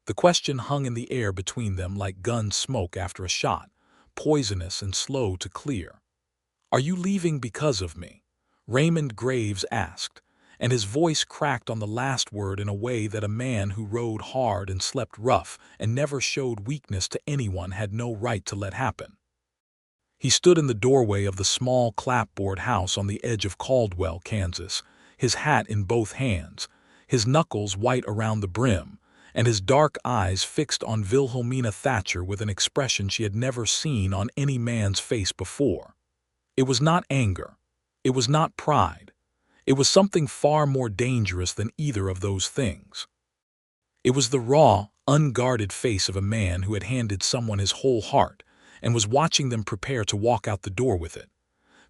The question hung in the air between them like gun smoke after a shot, poisonous and slow to clear. "Are you leaving because of me?" Raymond Graves asked, and his voice cracked on the last word in a way that a man who rode hard and slept rough and never showed weakness to anyone had no right to let happen. He stood in the doorway of the small clapboard house on the edge of Caldwell, Kansas, his hat in both hands, his knuckles white around the brim, and his dark eyes fixed on Wilhelmina Thatcher with an expression she had never seen on any man's face before. It was not anger. It was not pride. It was something far more dangerous than either of those things. It was the raw, unguarded face of a man who had handed someone his whole heart and was watching them prepare to walk out the door with it.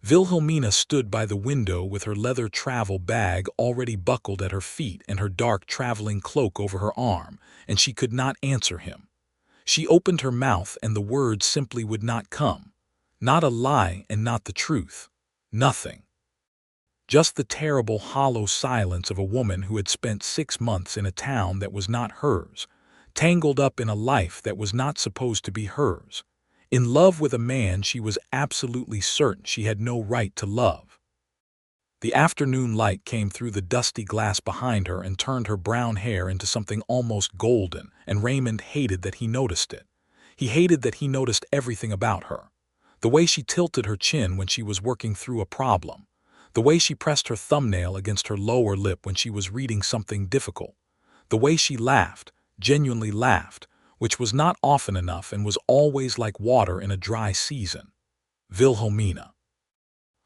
Wilhelmina stood by the window with her leather travel bag already buckled at her feet and her dark traveling cloak over her arm, and she could not answer him. She opened her mouth and the words simply would not come. Not a lie and not the truth. Nothing. Just the terrible, hollow silence of a woman who had spent 6 months in a town that was not hers, tangled up in a life that was not supposed to be hers, in love with a man she was absolutely certain she had no right to love. The afternoon light came through the dusty glass behind her and turned her brown hair into something almost golden, and Raymond hated that he noticed it. He hated that he noticed everything about her. The way she tilted her chin when she was working through a problem. The way she pressed her thumbnail against her lower lip when she was reading something difficult. The way she laughed, genuinely laughed, which was not often enough and was always like water in a dry season. Wilhelmina.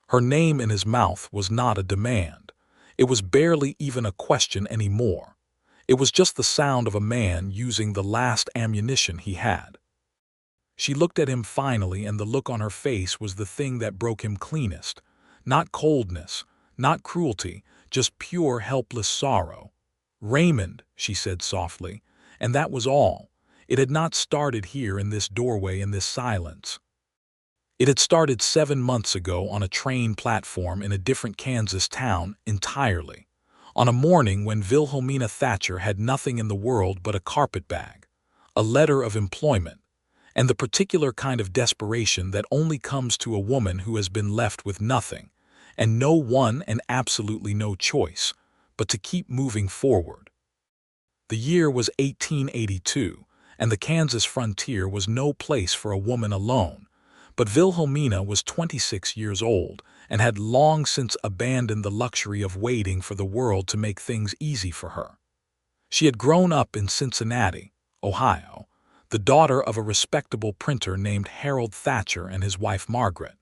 Her name in his mouth was not a demand. It was barely even a question anymore. It was just the sound of a man using the last ammunition he had. She looked at him finally, and the look on her face was the thing that broke him cleanest. Not coldness, not cruelty, just pure helpless sorrow. "Raymond," she said softly, and that was all. It had not started here in this doorway in this silence. It had started 7 months ago on a train platform in a different Kansas town entirely, on a morning when Wilhelmina Thatcher had nothing in the world but a carpetbag, a letter of employment, and the particular kind of desperation that only comes to a woman who has been left with nothing, and no one and absolutely no choice, but to keep moving forward. The year was 1882, and the Kansas frontier was no place for a woman alone, but Wilhelmina was 26 years old and had long since abandoned the luxury of waiting for the world to make things easy for her. She had grown up in Cincinnati, Ohio, the daughter of a respectable printer named Harold Thatcher and his wife Margaret.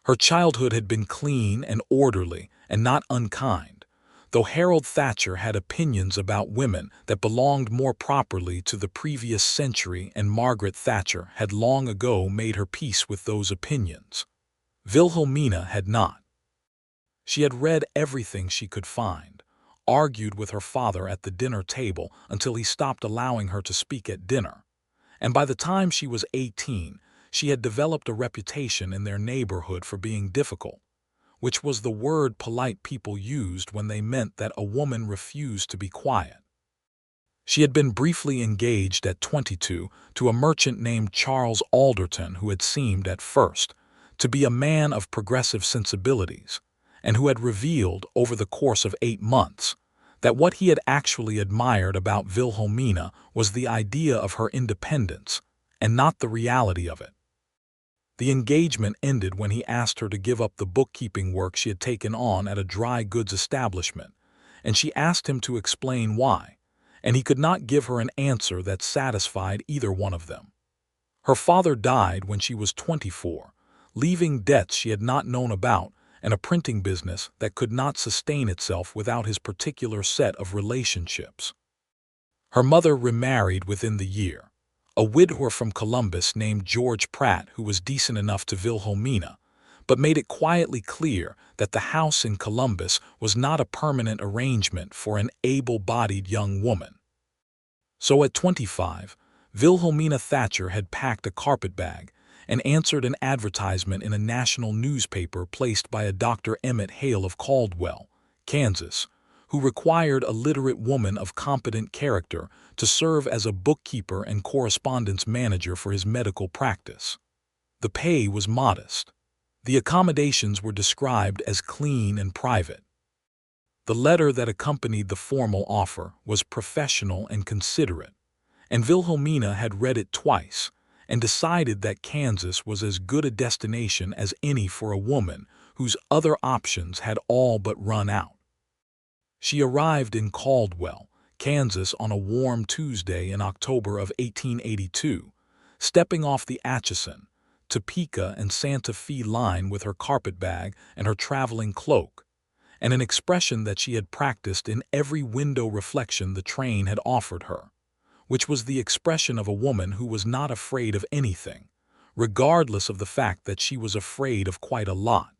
Her childhood had been clean and orderly and not unkind, though Harold Thatcher had opinions about women that belonged more properly to the previous century, and Margaret Thatcher had long ago made her peace with those opinions. Wilhelmina had not. She had read everything she could find, argued with her father at the dinner table until he stopped allowing her to speak at dinner, and by the time she was 18, she had developed a reputation in their neighborhood for being difficult, which was the word polite people used when they meant that a woman refused to be quiet. She had been briefly engaged at 22 to a merchant named Charles Alderton, who had seemed, at first, to be a man of progressive sensibilities, and who had revealed, over the course of 8 months, that what he had actually admired about Wilhelmina was the idea of her independence, and not the reality of it. The engagement ended when he asked her to give up the bookkeeping work she had taken on at a dry goods establishment, and she asked him to explain why, and he could not give her an answer that satisfied either one of them. Her father died when she was 24, leaving debts she had not known about and a printing business that could not sustain itself without his particular set of relationships. Her mother remarried within the year, a widower from Columbus named George Pratt, who was decent enough to Wilhelmina, but made it quietly clear that the house in Columbus was not a permanent arrangement for an able-bodied young woman. So at 25, Wilhelmina Thatcher had packed a carpetbag and answered an advertisement in a national newspaper placed by a Dr. Emmett Hale of Caldwell, Kansas, who required a literate woman of competent character to serve as a bookkeeper and correspondence manager for his medical practice. The pay was modest. The accommodations were described as clean and private. The letter that accompanied the formal offer was professional and considerate, and Wilhelmina had read it twice and decided that Kansas was as good a destination as any for a woman whose other options had all but run out. She arrived in Caldwell, Kansas on a warm Tuesday in October of 1882, stepping off the Atchison, Topeka and Santa Fe line with her carpetbag and her traveling cloak, and an expression that she had practiced in every window reflection the train had offered her, which was the expression of a woman who was not afraid of anything, regardless of the fact that she was afraid of quite a lot.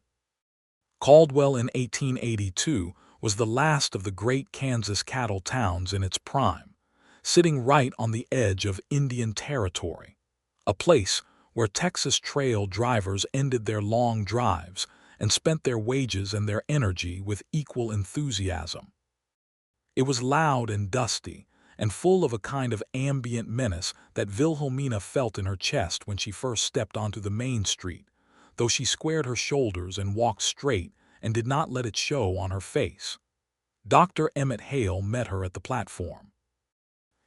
Caldwell in 1882 was the last of the great Kansas cattle towns in its prime, sitting right on the edge of Indian Territory, a place where Texas Trail drivers ended their long drives and spent their wages and their energy with equal enthusiasm. It was loud and dusty, and full of a kind of ambient menace that Wilhelmina felt in her chest when she first stepped onto the main street, though she squared her shoulders and walked straight and did not let it show on her face. Dr. Emmett Hale met her at the platform.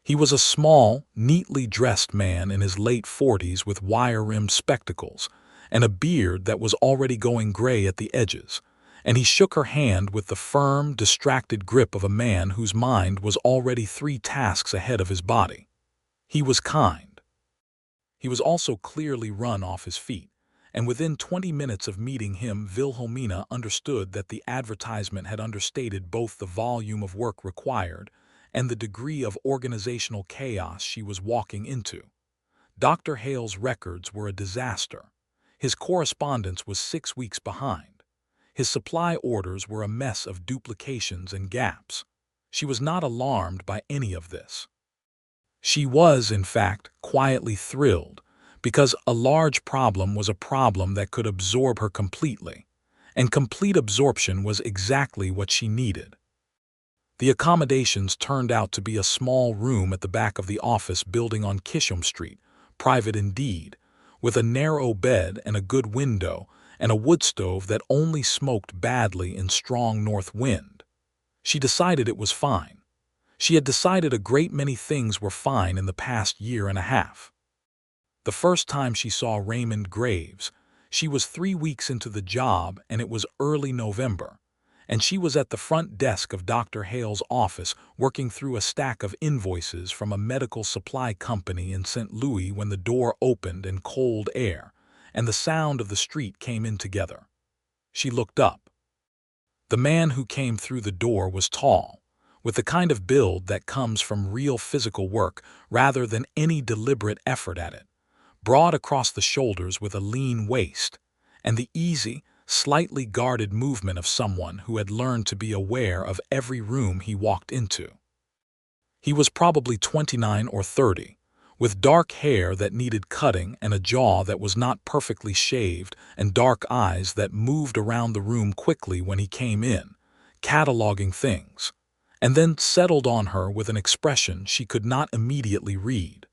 He was a small, neatly dressed man in his late 40s with wire-rimmed spectacles and a beard that was already going gray at the edges, and he shook her hand with the firm, distracted grip of a man whose mind was already 3 tasks ahead of his body. He was kind. He was also clearly run off his feet, and within 20 minutes of meeting him, Wilhelmina understood that the advertisement had understated both the volume of work required and the degree of organizational chaos she was walking into. Dr. Hale's records were a disaster. His correspondence was 6 weeks behind. His supply orders were a mess of duplications and gaps. She was not alarmed by any of this. She was, in fact, quietly thrilled, because a large problem was a problem that could absorb her completely, and complete absorption was exactly what she needed. The accommodations turned out to be a small room at the back of the office building on Kisham Street, private indeed, with a narrow bed and a good window and a wood stove that only smoked badly in strong north wind. She decided it was fine. She had decided a great many things were fine in the past year and a half. The first time she saw Raymond Graves, she was 3 weeks into the job and it was early November, and she was at the front desk of Dr. Hale's office working through a stack of invoices from a medical supply company in St. Louis when the door opened and cold air and the sound of the street came in together. She looked up. The man who came through the door was tall, with the kind of build that comes from real physical work rather than any deliberate effort at it, broad across the shoulders with a lean waist, and the easy, slightly guarded movement of someone who had learned to be aware of every room he walked into. He was probably 29 or 30, with dark hair that needed cutting and a jaw that was not perfectly shaved and dark eyes that moved around the room quickly when he came in, cataloging things, and then settled on her with an expression she could not immediately read.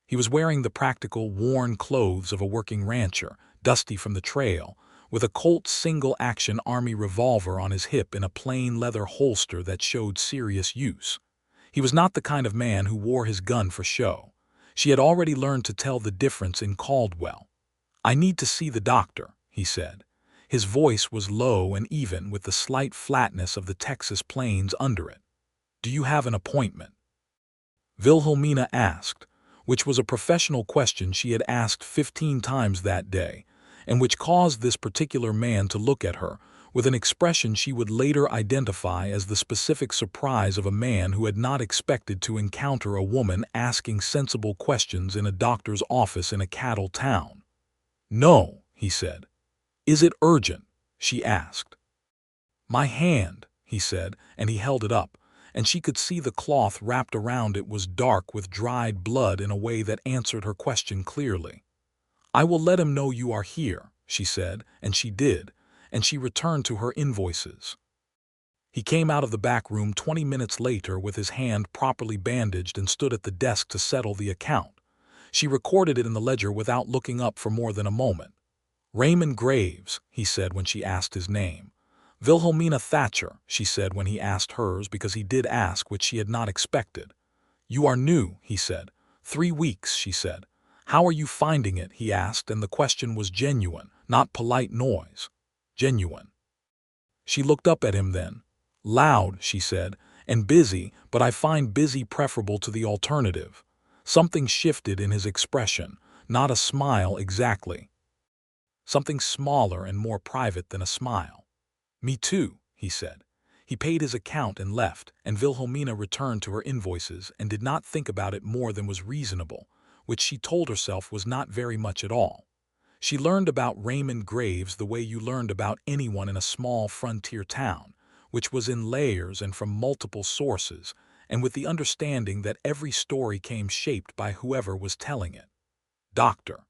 He was wearing the practical, worn clothes of a working rancher, dusty from the trail, with a Colt single-action Army revolver on his hip in a plain leather holster that showed serious use. He was not the kind of man who wore his gun for show. She had already learned to tell the difference in Caldwell. "I need to see the doctor," he said. His voice was low and even with the slight flatness of the Texas plains under it. "Do you have an appointment?" Wilhelmina asked, which was a professional question she had asked 15 times that day, and which caused this particular man to look at her with an expression she would later identify as the specific surprise of a man who had not expected to encounter a woman asking sensible questions in a doctor's office in a cattle town. "No," he said. "Is it urgent?" she asked. "My hand," he said, and he held it up, and she could see the cloth wrapped around it was dark with dried blood in a way that answered her question clearly. "I will let him know you are here," she said, and she did, and she returned to her invoices. He came out of the back room 20 minutes later with his hand properly bandaged and stood at the desk to settle the account. She recorded it in the ledger without looking up for more than a moment. "Raymond Graves," he said when she asked his name. "Wilhelmina Thatcher," she said when he asked hers, because he did ask, which she had not expected. "You are new," he said. 3 weeks, she said. "How are you finding it?" he asked, and the question was genuine, not polite noise. Genuine. She looked up at him then. "Loud," she said, "and busy, but I find busy preferable to the alternative." Something shifted in his expression, not a smile exactly. Something smaller and more private than a smile. "Me too," he said. He paid his account and left, and Wilhelmina returned to her invoices and did not think about it more than was reasonable, which she told herself was not very much at all. She learned about Raymond Graves the way you learned about anyone in a small frontier town, which was in layers and from multiple sources, and with the understanding that every story came shaped by whoever was telling it. Dr.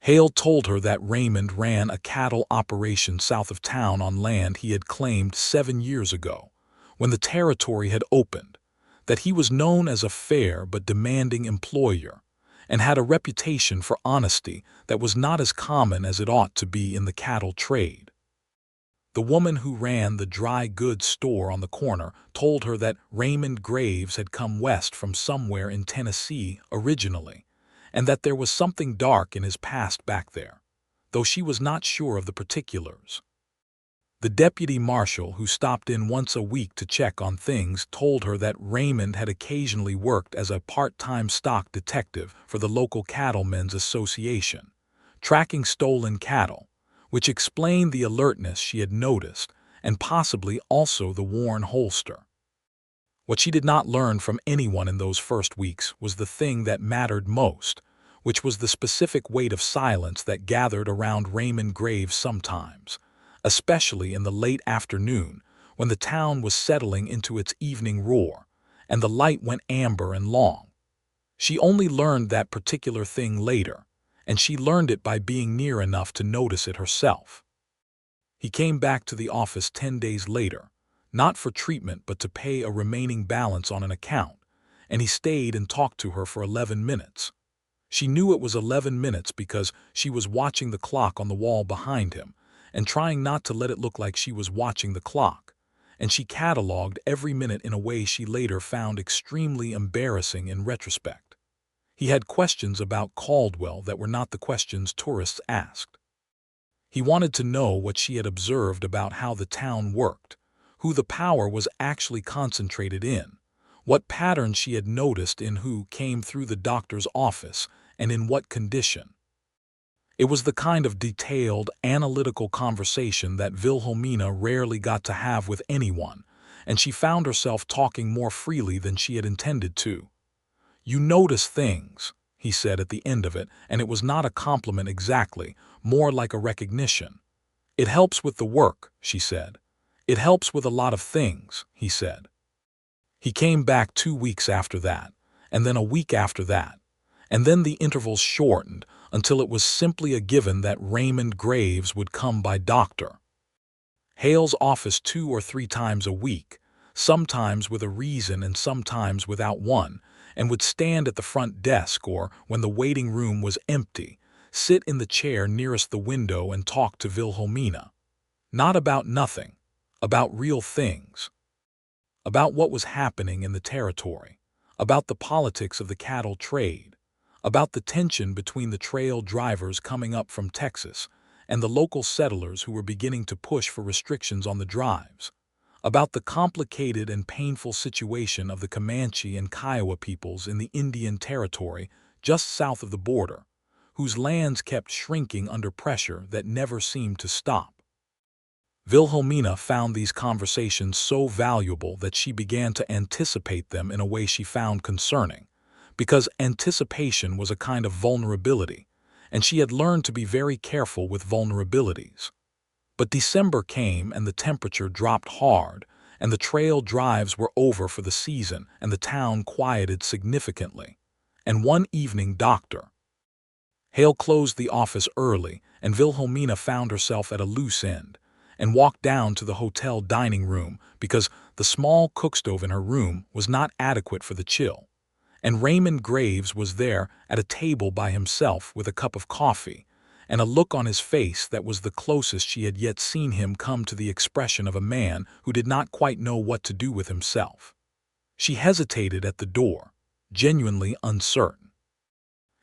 Hale told her that Raymond ran a cattle operation south of town on land he had claimed 7 years ago, when the territory had opened, that he was known as a fair but demanding employer, and had a reputation for honesty that was not as common as it ought to be in the cattle trade. The woman who ran the dry goods store on the corner told her that Raymond Graves had come west from somewhere in Tennessee originally, and that there was something dark in his past back there, though she was not sure of the particulars. The deputy marshal, who stopped in once a week to check on things, told her that Raymond had occasionally worked as a part-time stock detective for the local cattlemen's association, tracking stolen cattle, which explained the alertness she had noticed, and possibly also the worn holster. What she did not learn from anyone in those first weeks was the thing that mattered most, which was the specific weight of silence that gathered around Raymond Graves sometimes, especially in the late afternoon when the town was settling into its evening roar, and the light went amber and long. She only learned that particular thing later, and she learned it by being near enough to notice it herself. He came back to the office 10 days later, not for treatment but to pay a remaining balance on an account, and he stayed and talked to her for 11 minutes. She knew it was 11 minutes because she was watching the clock on the wall behind him and trying not to let it look like she was watching the clock, and she catalogued every minute in a way she later found extremely embarrassing in retrospect. He had questions about Caldwell that were not the questions tourists asked. He wanted to know what she had observed about how the town worked, who the power was actually concentrated in, what patterns she had noticed in who came through the doctor's office and in what condition. It was the kind of detailed, analytical conversation that Wilhelmina rarely got to have with anyone, and she found herself talking more freely than she had intended to. "You notice things," he said at the end of it, and it was not a compliment exactly, more like a recognition. "It helps with the work," she said. "It helps with a lot of things," he said. He came back 2 weeks after that, and then a week after that, and then the intervals shortened until it was simply a given that Raymond Graves would come by Dr. Hale's office 2 or 3 times a week, sometimes with a reason and sometimes without one, and would stand at the front desk or, when the waiting room was empty, sit in the chair nearest the window and talk to Wilhelmina. Not about nothing, about real things. About what was happening in the territory, about the politics of the cattle trade, about the tension between the trail drivers coming up from Texas and the local settlers who were beginning to push for restrictions on the drives, about the complicated and painful situation of the Comanche and Kiowa peoples in the Indian Territory just south of the border, whose lands kept shrinking under pressure that never seemed to stop. Wilhelmina found these conversations so valuable that she began to anticipate them in a way she found concerning, because anticipation was a kind of vulnerability, and she had learned to be very careful with vulnerabilities. But December came and the temperature dropped hard, and the trail drives were over for the season, and the town quieted significantly. And one evening Dr. Hale closed the office early, and Wilhelmina found herself at a loose end, and walked down to the hotel dining room because the small cookstove in her room was not adequate for the chill. And Raymond Graves was there at a table by himself with a cup of coffee, and a look on his face that was the closest she had yet seen him come to the expression of a man who did not quite know what to do with himself. She hesitated at the door, genuinely uncertain.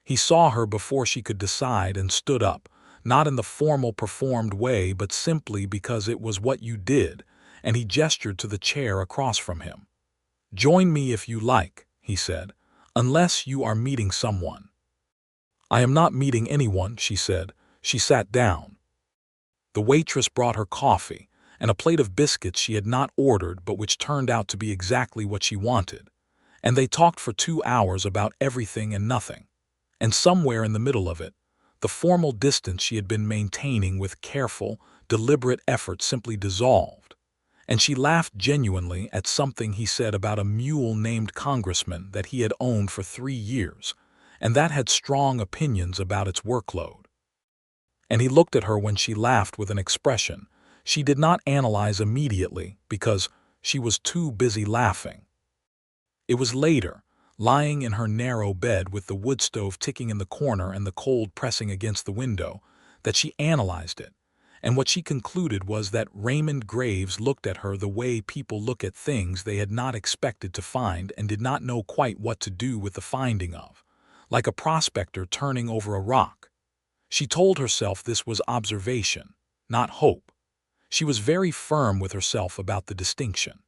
He saw her before she could decide and stood up, not in the formal performed way but simply because it was what you did, and he gestured to the chair across from him. "Join me if you like," he said, "unless you are meeting someone." "I am not meeting anyone," she said. She sat down. The waitress brought her coffee and a plate of biscuits she had not ordered but which turned out to be exactly what she wanted, and they talked for 2 hours about everything and nothing. And somewhere in the middle of it, the formal distance she had been maintaining with careful, deliberate effort simply dissolved, and she laughed genuinely at something he said about a mule named Congressman that he had owned for 3 years, and that had strong opinions about its workload. And he looked at her when she laughed with an expression she did not analyze immediately because she was too busy laughing. It was later, lying in her narrow bed with the wood stove ticking in the corner and the cold pressing against the window, that she analyzed it, and what she concluded was that Raymond Graves looked at her the way people look at things they had not expected to find and did not know quite what to do with the finding of, like a prospector turning over a rock. She told herself this was observation, not hope. She was very firm with herself about the distinction.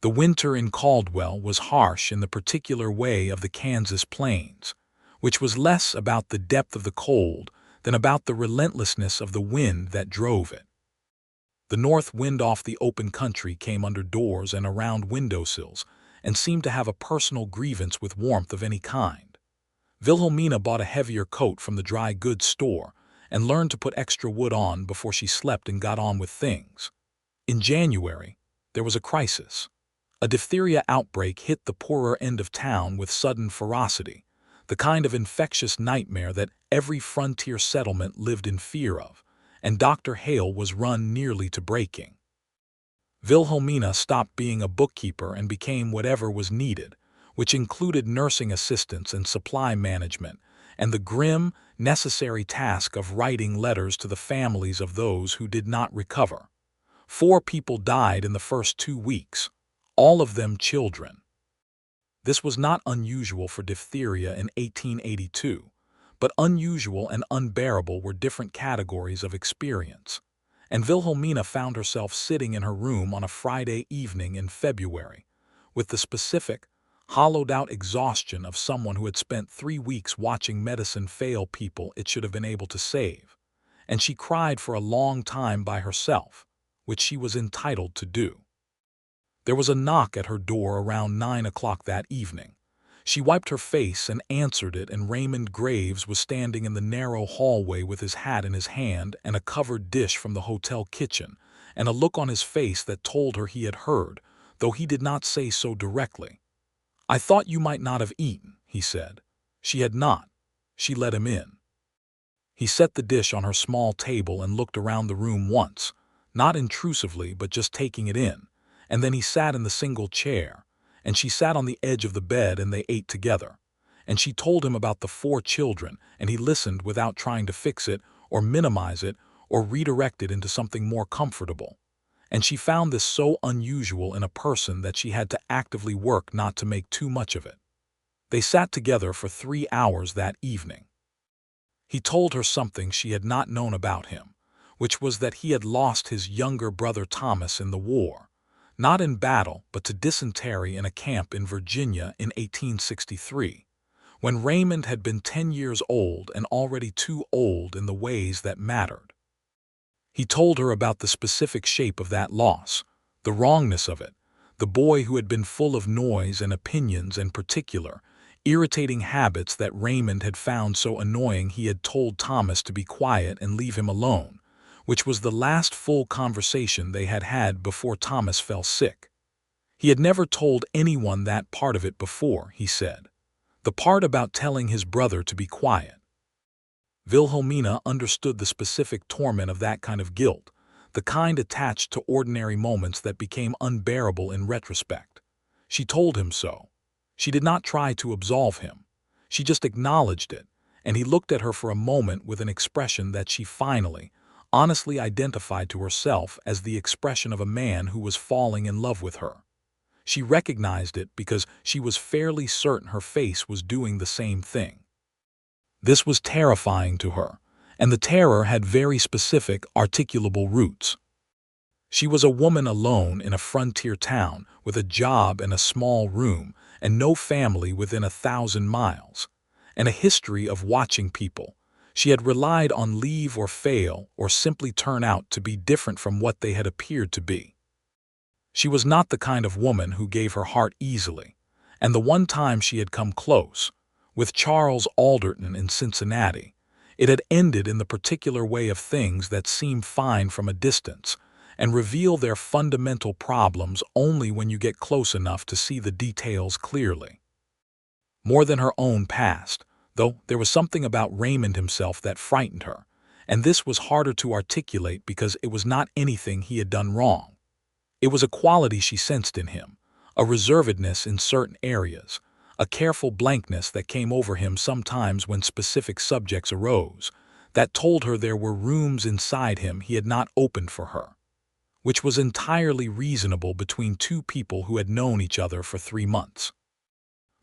The winter in Caldwell was harsh in the particular way of the Kansas plains, which was less about the depth of the cold than about the relentlessness of the wind that drove it. The north wind off the open country came under doors and around windowsills and seemed to have a personal grievance with warmth of any kind. Wilhelmina bought a heavier coat from the dry goods store and learned to put extra wood on before she slept and got on with things. In January, there was a crisis. A diphtheria outbreak hit the poorer end of town with sudden ferocity, the kind of infectious nightmare that every frontier settlement lived in fear of, and Dr. Hale was run nearly to breaking. Wilhelmina stopped being a bookkeeper and became whatever was needed, which included nursing assistants and supply management, and the grim, necessary task of writing letters to the families of those who did not recover. 4 people died in the first 2 weeks, all of them children. This was not unusual for diphtheria in 1882, but unusual and unbearable were different categories of experience, and Wilhelmina found herself sitting in her room on a Friday evening in February, with the specific, hollowed-out exhaustion of someone who had spent 3 weeks watching medicine fail people it should have been able to save, and she cried for a long time by herself, which she was entitled to do. There was a knock at her door around 9 o'clock that evening. She wiped her face and answered it, and Raymond Graves was standing in the narrow hallway with his hat in his hand and a covered dish from the hotel kitchen, and a look on his face that told her he had heard, though he did not say so directly. "I thought you might not have eaten," he said. She had not. She let him in. He set the dish on her small table and looked around the room once, not intrusively but just taking it in, and then he sat in the single chair, and she sat on the edge of the bed and they ate together, and she told him about the 4 children, and he listened without trying to fix it or minimize it or redirect it into something more comfortable. And she found this so unusual in a person that she had to actively work not to make too much of it. They sat together for 3 hours that evening. He told her something she had not known about him, which was that he had lost his younger brother Thomas in the war, not in battle but to dysentery in a camp in Virginia in 1863, when Raymond had been 10 years old and already too old in the ways that mattered. He told her about the specific shape of that loss, the wrongness of it, the boy who had been full of noise and opinions and particular, irritating habits that Raymond had found so annoying he had told Thomas to be quiet and leave him alone, which was the last full conversation they had had before Thomas fell sick. He had never told anyone that part of it before, he said, the part about telling his brother to be quiet. Wilhelmina understood the specific torment of that kind of guilt, the kind attached to ordinary moments that became unbearable in retrospect. She told him so. She did not try to absolve him. She just acknowledged it, and he looked at her for a moment with an expression that she finally, honestly identified to herself as the expression of a man who was falling in love with her. She recognized it because she was fairly certain her face was doing the same thing. This was terrifying to her, and the terror had very specific, articulable roots. She was a woman alone in a frontier town with a job and a small room and no family within 1,000 miles, and a history of watching people. She had relied on leave or fail or simply turn out to be different from what they had appeared to be. She was not the kind of woman who gave her heart easily, and the one time she had come close, with Charles Alderton in Cincinnati, it had ended in the particular way of things that seem fine from a distance and reveal their fundamental problems only when you get close enough to see the details clearly. More than her own past, though, there was something about Raymond himself that frightened her, and this was harder to articulate because it was not anything he had done wrong. It was a quality she sensed in him, a reservedness in certain areas, a careful blankness that came over him sometimes when specific subjects arose, that told her there were rooms inside him he had not opened for her, which was entirely reasonable between two people who had known each other for 3 months,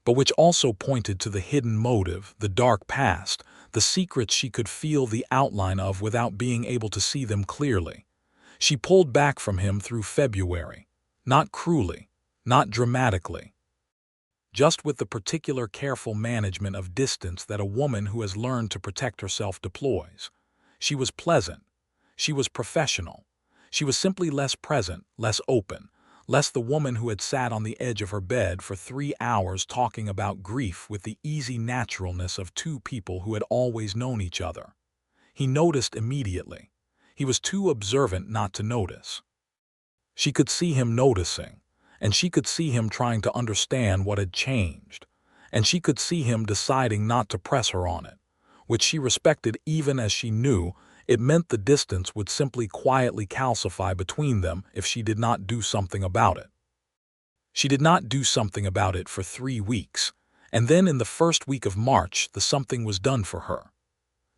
but which also pointed to the hidden motive, the dark past, the secrets she could feel the outline of without being able to see them clearly. She pulled back from him through February, not cruelly, not dramatically, just with the particular careful management of distance that a woman who has learned to protect herself deploys. She was pleasant. She was professional. She was simply less present, less open, less the woman who had sat on the edge of her bed for 3 hours talking about grief with the easy naturalness of two people who had always known each other. He noticed immediately. He was too observant not to notice. She could see him noticing, and she could see him trying to understand what had changed, and she could see him deciding not to press her on it, which she respected even as she knew it meant the distance would simply quietly calcify between them if she did not do something about it. She did not do something about it for 3 weeks, and then in the first week of March the something was done for her.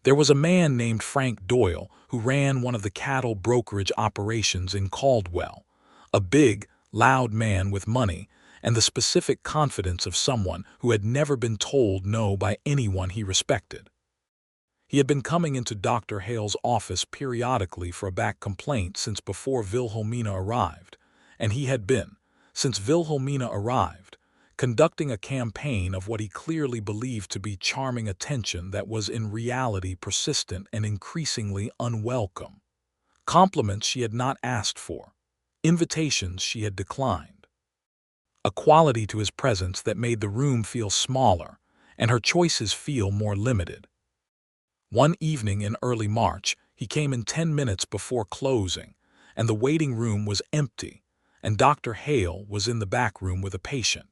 There was a man named Frank Doyle who ran one of the cattle brokerage operations in Caldwell, a big, loud man with money and the specific confidence of someone who had never been told no by anyone he respected. He had been coming into Dr. Hale's office periodically for a back complaint since before Wilhelmina arrived, and he had been, since Wilhelmina arrived, conducting a campaign of what he clearly believed to be charming attention that was in reality persistent and increasingly unwelcome. Compliments she had not asked for, invitations she had declined. A quality to his presence that made the room feel smaller and her choices feel more limited. One evening in early March, he came in 10 minutes before closing, and the waiting room was empty, and Dr. Hale was in the back room with a patient.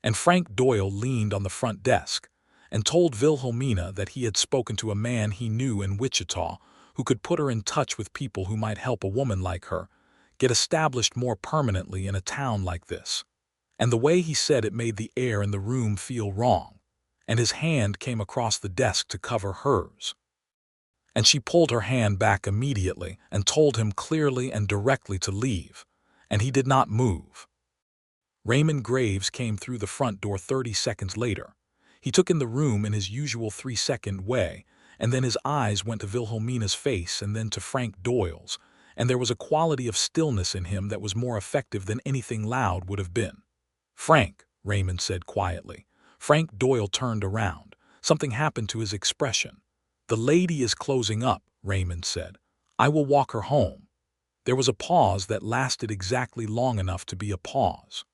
And Frank Doyle leaned on the front desk and told Wilhelmina that he had spoken to a man he knew in Wichita who could put her in touch with people who might help a woman like her get established more permanently in a town like this. And the way he said it made the air in the room feel wrong, and his hand came across the desk to cover hers. And she pulled her hand back immediately and told him clearly and directly to leave, and he did not move. Raymond Graves came through the front door 30 seconds later. He took in the room in his usual 3-second way, and then his eyes went to Wilhelmina's face and then to Frank Doyle's, and there was a quality of stillness in him that was more effective than anything loud would have been. "Frank," Raymond said quietly. Frank Doyle turned around. Something happened to his expression. "The lady is closing up," Raymond said. "I will walk her home." There was a pause that lasted exactly long enough to be a pause.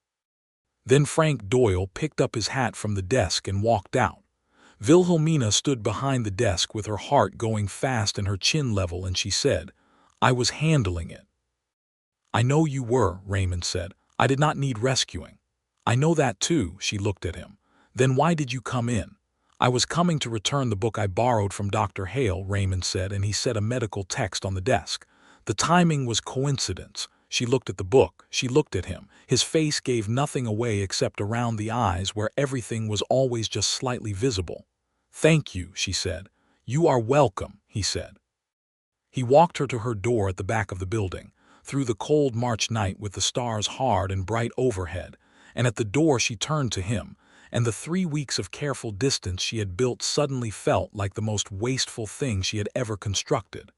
Then Frank Doyle picked up his hat from the desk and walked out. Wilhelmina stood behind the desk with her heart going fast and her chin level, and she said, "I was handling it." "I know you were," Raymond said. "I did not need rescuing." "I know that too," she looked at him. "Then why did you come in?" "I was coming to return the book I borrowed from Dr. Hale," Raymond said, and he said a medical text on the desk. The timing was coincidence. She looked at the book. She looked at him. His face gave nothing away except around the eyes where everything was always just slightly visible. "Thank you," she said. "You are welcome," he said. He walked her to her door at the back of the building, through the cold March night with the stars hard and bright overhead, and at the door she turned to him, and the 3 weeks of careful distance she had built suddenly felt like the most wasteful thing she had ever constructed.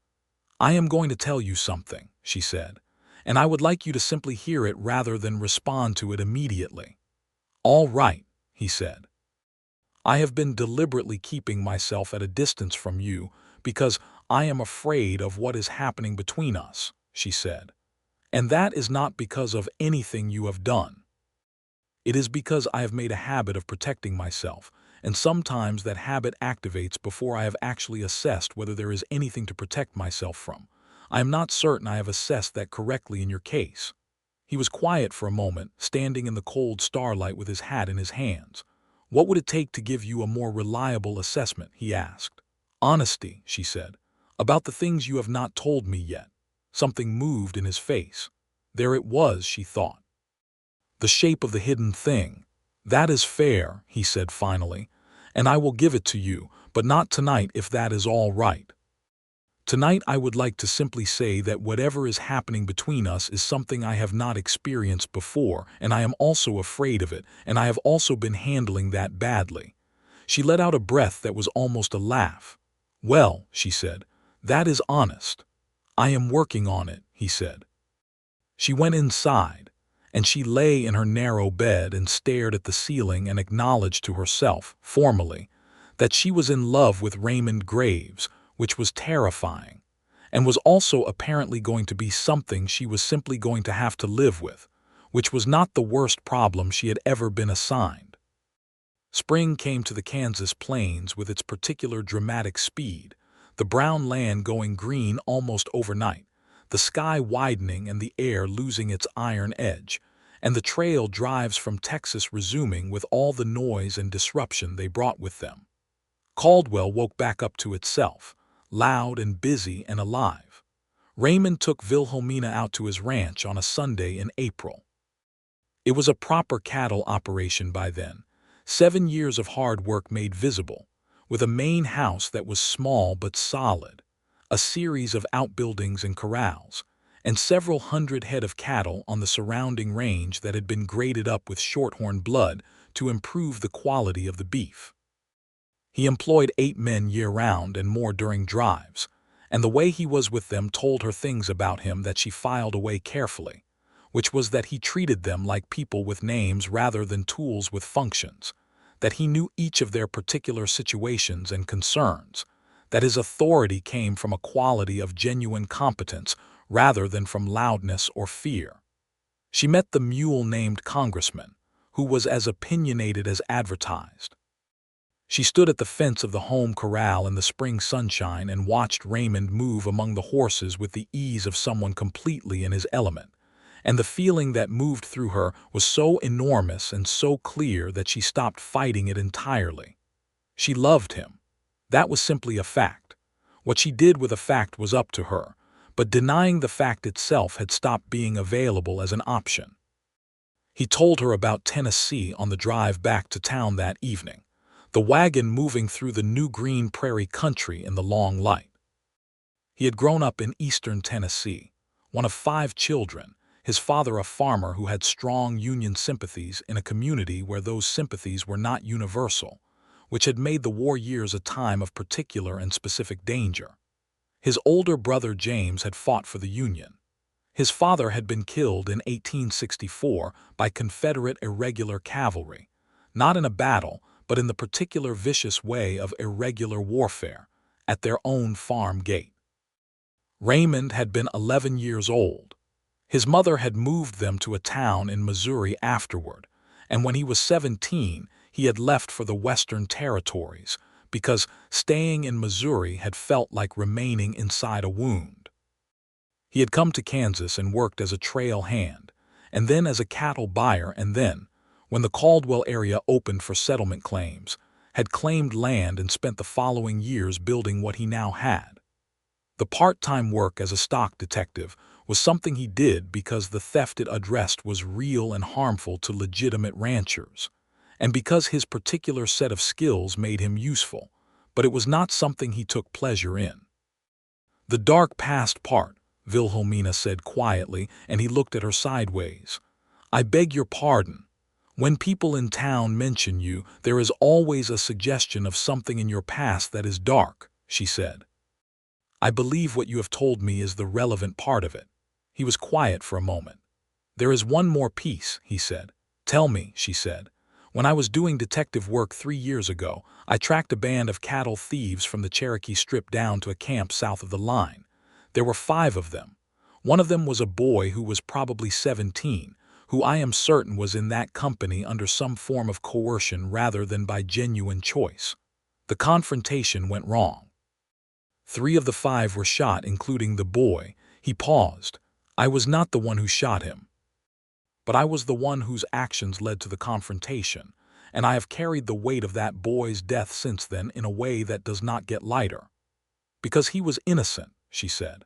"I am going to tell you something," she said, "and I would like you to simply hear it rather than respond to it immediately." "All right," he said. "I have been deliberately keeping myself at a distance from you because I am afraid of what is happening between us," she said. "And that is not because of anything you have done. It is because I have made a habit of protecting myself, and sometimes that habit activates before I have actually assessed whether there is anything to protect myself from. I am not certain I have assessed that correctly in your case." He was quiet for a moment, standing in the cold starlight with his hat in his hands. "What would it take to give you a more reliable assessment?" he asked. "Honesty," she said. "About the things you have not told me yet." Something moved in his face. There it was, she thought. The shape of the hidden thing. "That is fair," he said finally, "and I will give it to you, but not tonight if that is all right. Tonight I would like to simply say that whatever is happening between us is something I have not experienced before, and I am also afraid of it, and I have also been handling that badly." She let out a breath that was almost a laugh. "Well," she said, "that is honest." "I am working on it," he said. She went inside, and she lay in her narrow bed and stared at the ceiling and acknowledged to herself, formally, that she was in love with Raymond Graves, which was terrifying, and was also apparently going to be something she was simply going to have to live with, which was not the worst problem she had ever been assigned. Spring came to the Kansas plains with its particular dramatic speed, the brown land going green almost overnight, the sky widening and the air losing its iron edge, and the trail drives from Texas resuming with all the noise and disruption they brought with them. Caldwell woke back up to itself, loud and busy and alive. Raymond took Wilhelmina out to his ranch on a Sunday in April. It was a proper cattle operation by then, 7 years of hard work made visible, with a main house that was small but solid, a series of outbuildings and corrals, and several hundred head of cattle on the surrounding range that had been graded up with shorthorn blood to improve the quality of the beef. He employed 8 men year-round and more during drives, and the way he was with them told her things about him that she filed away carefully, which was that he treated them like people with names rather than tools with functions, that he knew each of their particular situations and concerns, that his authority came from a quality of genuine competence rather than from loudness or fear. She met the mule-named congressman, who was as opinionated as advertised. She stood at the fence of the home corral in the spring sunshine and watched Raymond move among the horses with the ease of someone completely in his element, and the feeling that moved through her was so enormous and so clear that she stopped fighting it entirely. She loved him. That was simply a fact. What she did with a fact was up to her, but denying the fact itself had stopped being available as an option. He told her about Tennessee on the drive back to town that evening, the wagon moving through the new green prairie country in the long light. He had grown up in eastern Tennessee, one of 5 children, his father a farmer who had strong Union sympathies in a community where those sympathies were not universal, which had made the war years a time of particular and specific danger. His older brother James had fought for the Union. His father had been killed in 1864 by Confederate irregular cavalry, not in a battle, but in the particular vicious way of irregular warfare, at their own farm gate. Raymond had been 11 years old. His mother had moved them to a town in Missouri afterward, and when he was 17, he had left for the Western Territories, because staying in Missouri had felt like remaining inside a wound. He had come to Kansas and worked as a trail hand, and then as a cattle buyer, and then, when the Caldwell area opened for settlement claims, had claimed land and spent the following years building what he now had. The part-time work as a stock detective was something he did because the theft it addressed was real and harmful to legitimate ranchers, and because his particular set of skills made him useful, but it was not something he took pleasure in. The dark past part, Wilhelmina said quietly, and he looked at her sideways. I beg your pardon. When people in town mention you, there is always a suggestion of something in your past that is dark, she said. I believe what you have told me is the relevant part of it. He was quiet for a moment. There is one more piece, he said. Tell me, she said. When I was doing detective work 3 years ago, I tracked a band of cattle thieves from the Cherokee Strip down to a camp south of the line. There were 5 of them. One of them was a boy who was probably 17, who I am certain was in that company under some form of coercion rather than by genuine choice. The confrontation went wrong. 3 of the 5 were shot, including the boy. He paused. I was not the one who shot him, but I was the one whose actions led to the confrontation, and I have carried the weight of that boy's death since then in a way that does not get lighter. Because he was innocent, she said.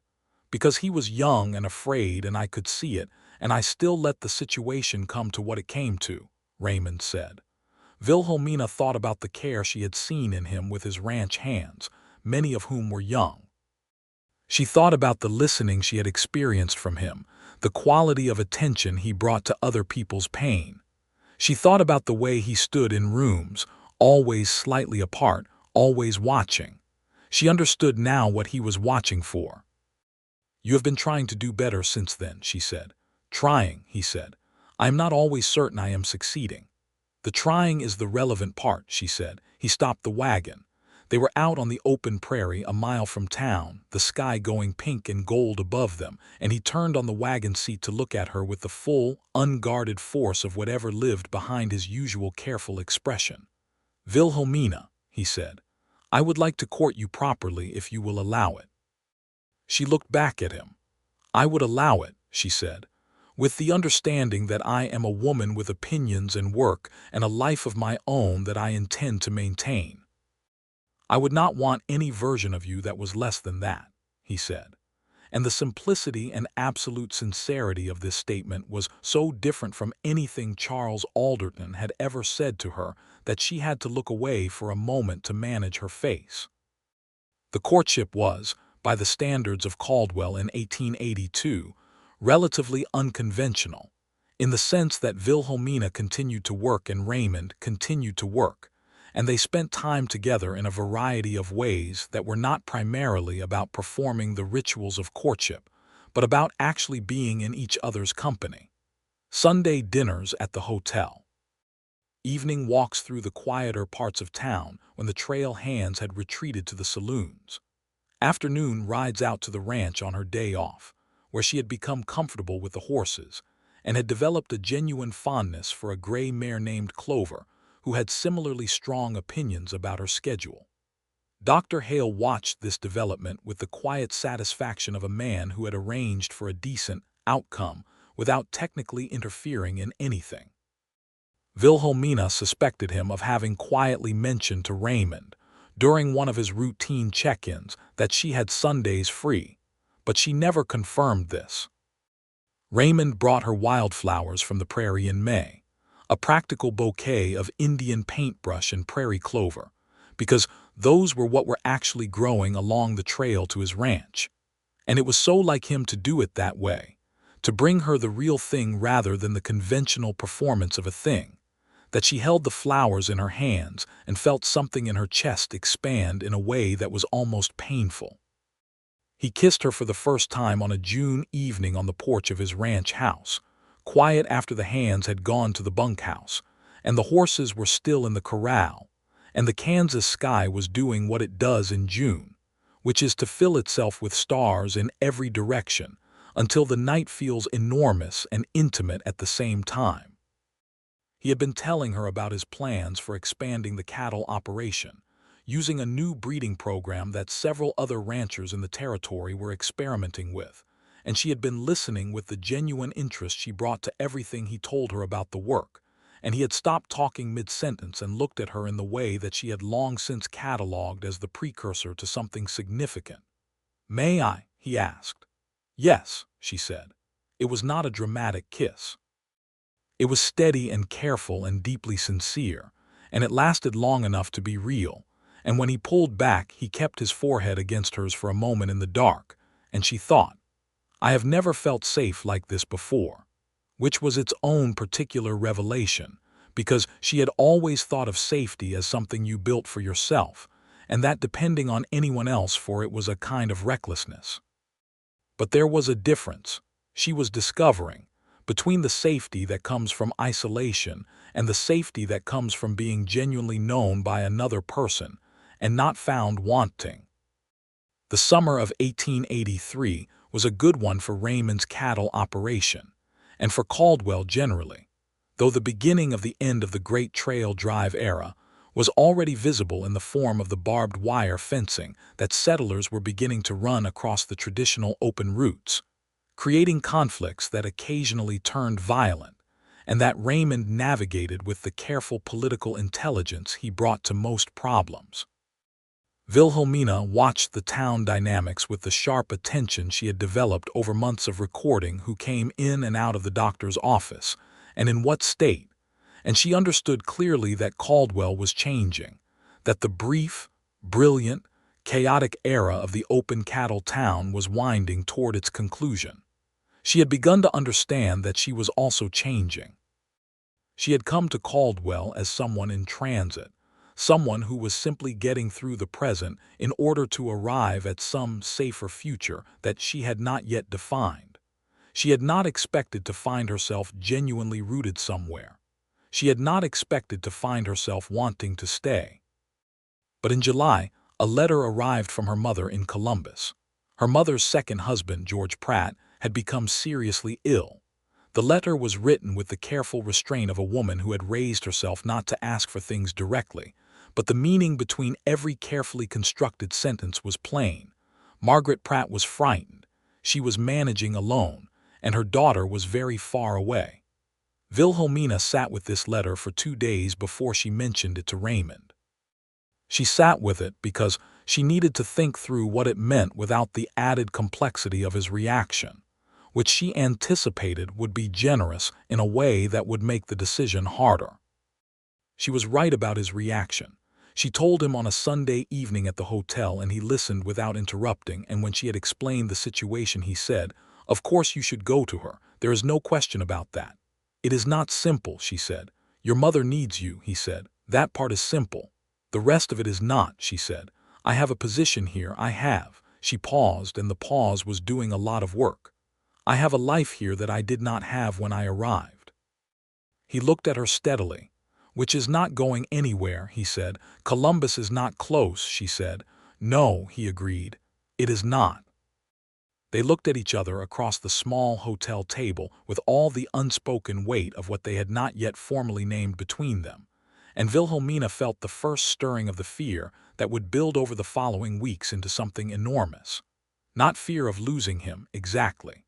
Because he was young and afraid and I could see it, and I still let the situation come to what it came to, Raymond said. Wilhelmina thought about the care she had seen in him with his ranch hands, many of whom were young. She thought about the listening she had experienced from him, the quality of attention he brought to other people's pain. She thought about the way he stood in rooms, always slightly apart, always watching. She understood now what he was watching for. You have been trying to do better since then, she said. Trying, he said. I am not always certain I am succeeding. The trying is the relevant part, she said. He stopped the wagon. They were out on the open prairie a mile from town, the sky going pink and gold above them, and he turned on the wagon seat to look at her with the full, unguarded force of whatever lived behind his usual careful expression. Wilhelmina, he said, I would like to court you properly if you will allow it. She looked back at him. I would allow it, she said, with the understanding that I am a woman with opinions and work and a life of my own that I intend to maintain. I would not want any version of you that was less than that, he said. And the simplicity and absolute sincerity of this statement was so different from anything Charles Alderton had ever said to her that she had to look away for a moment to manage her face. The courtship was, by the standards of Caldwell in 1882, relatively unconventional, in the sense that Wilhelmina continued to work and Raymond continued to work, and they spent time together in a variety of ways that were not primarily about performing the rituals of courtship, but about actually being in each other's company. Sunday dinners at the hotel. Evening walks through the quieter parts of town when the trail hands had retreated to the saloons. Afternoon rides out to the ranch on her day off, where she had become comfortable with the horses and had developed a genuine fondness for a gray mare named Clover, who had similarly strong opinions about her schedule. Dr. Hale watched this development with the quiet satisfaction of a man who had arranged for a decent outcome without technically interfering in anything. Wilhelmina suspected him of having quietly mentioned to Raymond, during one of his routine check-ins, that she had Sundays free, but she never confirmed this. Raymond brought her wildflowers from the prairie in May, a practical bouquet of Indian paintbrush and prairie clover, because those were what were actually growing along the trail to his ranch. And it was so like him to do it that way, to bring her the real thing rather than the conventional performance of a thing, that she held the flowers in her hands and felt something in her chest expand in a way that was almost painful. He kissed her for the first time on a June evening on the porch of his ranch house, quiet after the hands had gone to the bunkhouse, and the horses were still in the corral, and the Kansas sky was doing what it does in June, which is to fill itself with stars in every direction until the night feels enormous and intimate at the same time. He had been telling her about his plans for expanding the cattle operation, using a new breeding program that several other ranchers in the territory were experimenting with, and she had been listening with the genuine interest she brought to everything he told her about the work, and he had stopped talking mid-sentence and looked at her in the way that she had long since catalogued as the precursor to something significant. "May I?" he asked. "Yes," she said. It was not a dramatic kiss. It was steady and careful and deeply sincere, and it lasted long enough to be real, and when he pulled back he kept his forehead against hers for a moment in the dark, and she thought, "I have never felt safe like this before," which was its own particular revelation, because she had always thought of safety as something you built for yourself, and that depending on anyone else for it was a kind of recklessness. But there was a difference, she was discovering, between the safety that comes from isolation and the safety that comes from being genuinely known by another person and not found wanting. The summer of 1883 was a good one for Raymond's cattle operation, and for Caldwell generally, though the beginning of the end of the Great Trail Drive era was already visible in the form of the barbed wire fencing that settlers were beginning to run across the traditional open routes, creating conflicts that occasionally turned violent, and that Raymond navigated with the careful political intelligence he brought to most problems. Wilhelmina watched the town dynamics with the sharp attention she had developed over months of recording who came in and out of the doctor's office, and in what state, and she understood clearly that Caldwell was changing, that the brief, brilliant, chaotic era of the open cattle town was winding toward its conclusion. She had begun to understand that she was also changing. She had come to Caldwell as someone in transit, someone who was simply getting through the present in order to arrive at some safer future that she had not yet defined. She had not expected to find herself genuinely rooted somewhere. She had not expected to find herself wanting to stay. But in July, a letter arrived from her mother in Columbus. Her mother's second husband, George Pratt, had become seriously ill. The letter was written with the careful restraint of a woman who had raised herself not to ask for things directly, but the meaning between every carefully constructed sentence was plain. Margaret Pratt was frightened. She was managing alone, and her daughter was very far away. Wilhelmina sat with this letter for 2 days before she mentioned it to Raymond. She sat with it because she needed to think through what it meant without the added complexity of his reaction, which she anticipated would be generous in a way that would make the decision harder. She was right about his reaction. She told him on a Sunday evening at the hotel, and he listened without interrupting, and when she had explained the situation he said, "Of course you should go to her, there is no question about that." "It is not simple," she said. "Your mother needs you," he said. "That part is simple. The rest of it is not," she said. "I have a position here, I have." She paused, and the pause was doing a lot of work. "I have a life here that I did not have when I arrived." He looked at her steadily. "Which is not going anywhere," he said. "Columbus is not close," she said. "No," he agreed. "It is not." They looked at each other across the small hotel table with all the unspoken weight of what they had not yet formally named between them, and Wilhelmina felt the first stirring of the fear that would build over the following weeks into something enormous. Not fear of losing him, exactly.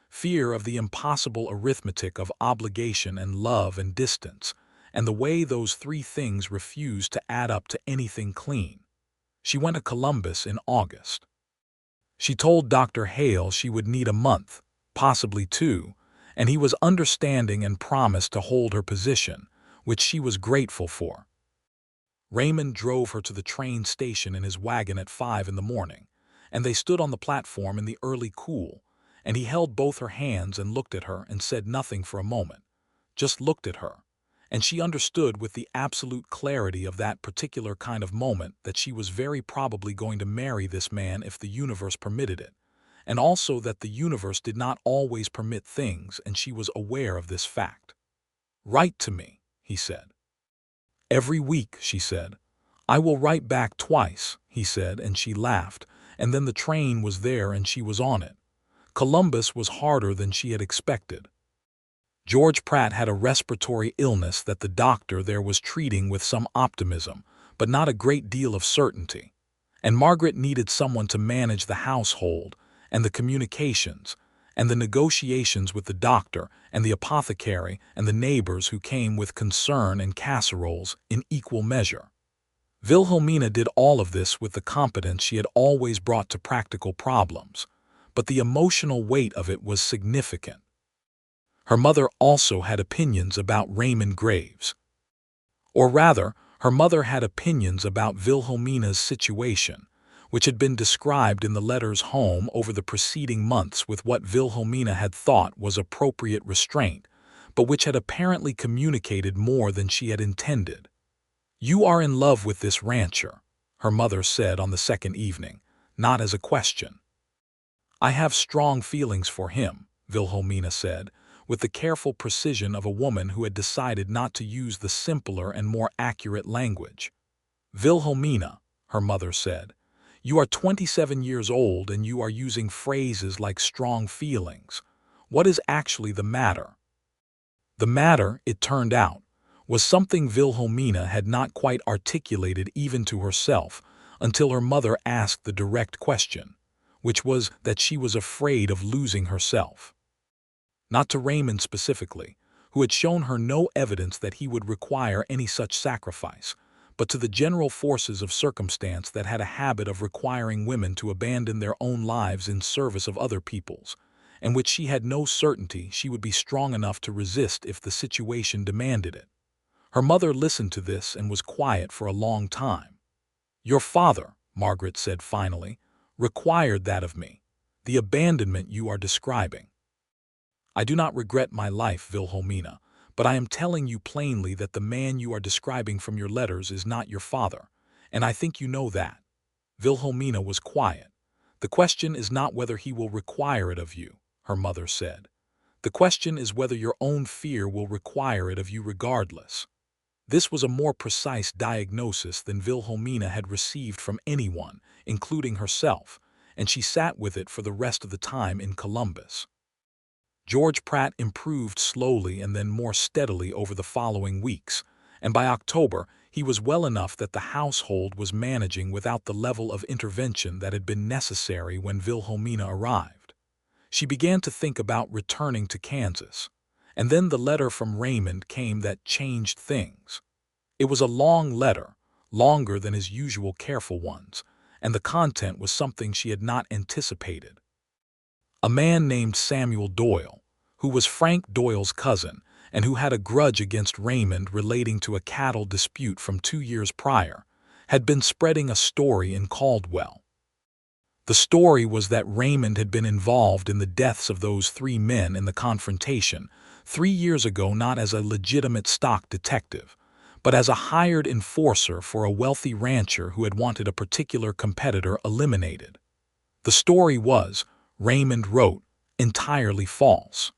Fear of the impossible arithmetic of obligation and love and distance, and the way those three things refused to add up to anything clean. She went to Columbus in August. She told Dr. Hale she would need a month, possibly 2, and he was understanding and promised to hold her position, which she was grateful for. Raymond drove her to the train station in his wagon at 5 in the morning, and they stood on the platform in the early cool, and he held both her hands and looked at her and said nothing for a moment, just looked at her, and she understood with the absolute clarity of that particular kind of moment that she was very probably going to marry this man if the universe permitted it, and also that the universe did not always permit things, and she was aware of this fact. "Write to me," he said. "Every week," she said. "I will write back twice," he said, and she laughed, and then the train was there and she was on it. Columbus was harder than she had expected. George Pratt had a respiratory illness that the doctor there was treating with some optimism, but not a great deal of certainty. And Margaret needed someone to manage the household, and the communications, and the negotiations with the doctor, and the apothecary, and the neighbors who came with concern and casseroles in equal measure. Wilhelmina did all of this with the competence she had always brought to practical problems, but the emotional weight of it was significant. Her mother also had opinions about Raymond Graves. Or rather, her mother had opinions about Wilhelmina's situation, which had been described in the letters home over the preceding months with what Wilhelmina had thought was appropriate restraint, but which had apparently communicated more than she had intended. "You are in love with this rancher," her mother said on the second evening, not as a question. "I have strong feelings for him," Wilhelmina said, with the careful precision of a woman who had decided not to use the simpler and more accurate language. "Wilhelmina," her mother said, "you are 27 years old and you are using phrases like strong feelings. What is actually the matter?" The matter, it turned out, was something Wilhelmina had not quite articulated even to herself until her mother asked the direct question, which was that she was afraid of losing herself. Not to Raymond specifically, who had shown her no evidence that he would require any such sacrifice, but to the general forces of circumstance that had a habit of requiring women to abandon their own lives in service of other people's, and which she had no certainty she would be strong enough to resist if the situation demanded it. Her mother listened to this and was quiet for a long time. "Your father," Margaret said finally, "required that of me, the abandonment you are describing." "I do not regret my life, Wilhelmina, but I am telling you plainly that the man you are describing from your letters is not your father, and I think you know that." Wilhelmina was quiet. "The question is not whether he will require it of you," her mother said. "The question is whether your own fear will require it of you regardless." This was a more precise diagnosis than Wilhelmina had received from anyone, including herself, and she sat with it for the rest of the time in Columbus. George Pratt improved slowly and then more steadily over the following weeks, and by October he was well enough that the household was managing without the level of intervention that had been necessary when Wilhelmina arrived. She began to think about returning to Kansas, and then the letter from Raymond came that changed things. It was a long letter, longer than his usual careful ones, and the content was something she had not anticipated. A man named Samuel Doyle, who was Frank Doyle's cousin and who had a grudge against Raymond relating to a cattle dispute from 2 years prior, had been spreading a story in Caldwell. The story was that Raymond had been involved in the deaths of those 3 men in the confrontation 3 years ago, not as a legitimate stock detective, but as a hired enforcer for a wealthy rancher who had wanted a particular competitor eliminated. The story was, Raymond wrote, entirely false.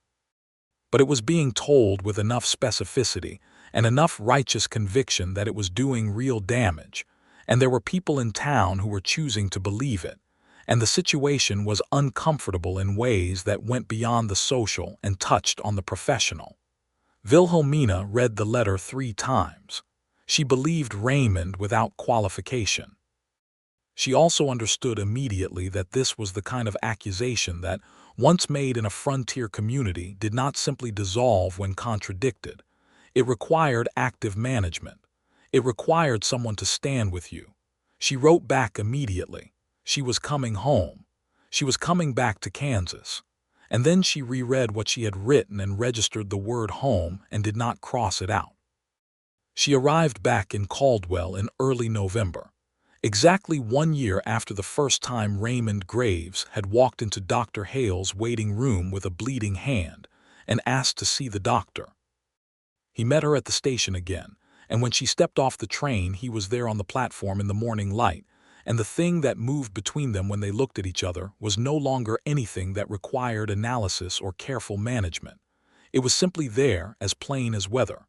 But it was being told with enough specificity and enough righteous conviction that it was doing real damage, and there were people in town who were choosing to believe it, and the situation was uncomfortable in ways that went beyond the social and touched on the professional. Wilhelmina read the letter 3 times. She believed Raymond without qualification. She also understood immediately that this was the kind of accusation that, once made in a frontier community, did not simply dissolve when contradicted. It required active management. It required someone to stand with you. She wrote back immediately. She was coming home. She was coming back to Kansas. And then she reread what she had written and registered the word home and did not cross it out. She arrived back in Caldwell in early November, exactly 1 year after the first time Raymond Graves had walked into Dr. Hale's waiting room with a bleeding hand and asked to see the doctor. He met her at the station again, and when she stepped off the train he was there on the platform in the morning light, and the thing that moved between them when they looked at each other was no longer anything that required analysis or careful management. It was simply there, as plain as weather.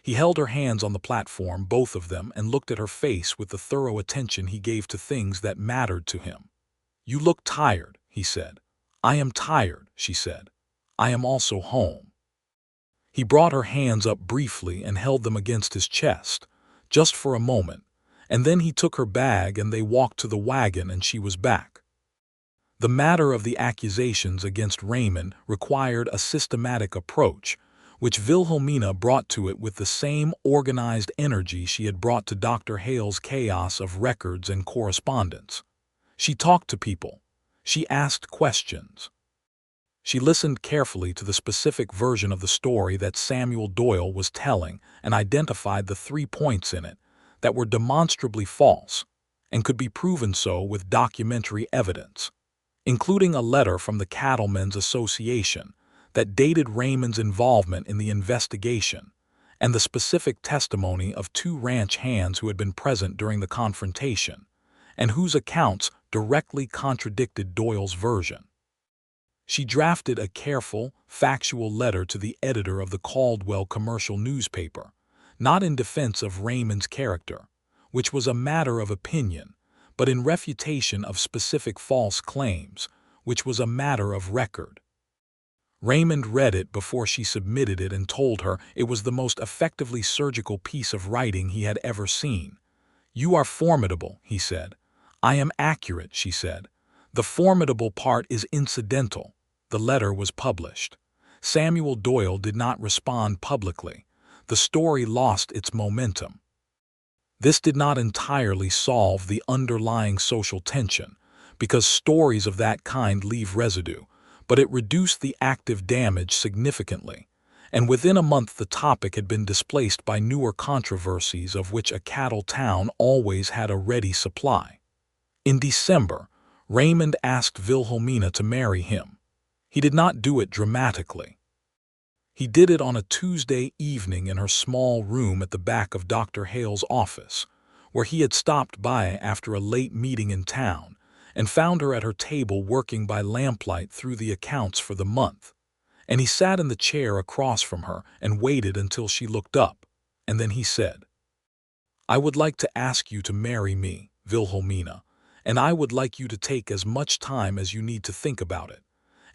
He held her hands on the platform, both of them, and looked at her face with the thorough attention he gave to things that mattered to him. "You look tired," he said. "I am tired," she said. "I am also home." He brought her hands up briefly and held them against his chest, just for a moment, and then he took her bag and they walked to the wagon and she was back. The matter of the accusations against Raymond required a systematic approach, which Wilhelmina brought to it with the same organized energy she had brought to Dr. Hale's chaos of records and correspondence. She talked to people. She asked questions. She listened carefully to the specific version of the story that Samuel Doyle was telling and identified the 3 points in it that were demonstrably false and could be proven so with documentary evidence, including a letter from the Cattlemen's Association that dated Raymond's involvement in the investigation and the specific testimony of 2 ranch hands who had been present during the confrontation and whose accounts directly contradicted Doyle's version. She drafted a careful, factual letter to the editor of the Caldwell commercial newspaper, not in defense of Raymond's character, which was a matter of opinion, but in refutation of specific false claims, which was a matter of record. Raymond read it before she submitted it and told her it was the most effectively surgical piece of writing he had ever seen. "You are formidable," he said. "I am accurate," she said. "The formidable part is incidental." The letter was published. Samuel Doyle did not respond publicly. The story lost its momentum. This did not entirely solve the underlying social tension, because stories of that kind leave residue, but it reduced the active damage significantly, and within a month the topic had been displaced by newer controversies of which a cattle town always had a ready supply. In December, Raymond asked Wilhelmina to marry him. He did not do it dramatically. He did it on a Tuesday evening in her small room at the back of Dr. Hale's office, where he had stopped by after a late meeting in town and found her at her table working by lamplight through the accounts for the month. And he sat in the chair across from her and waited until she looked up, and then he said, "I would like to ask you to marry me, Wilhelmina, and I would like you to take as much time as you need to think about it.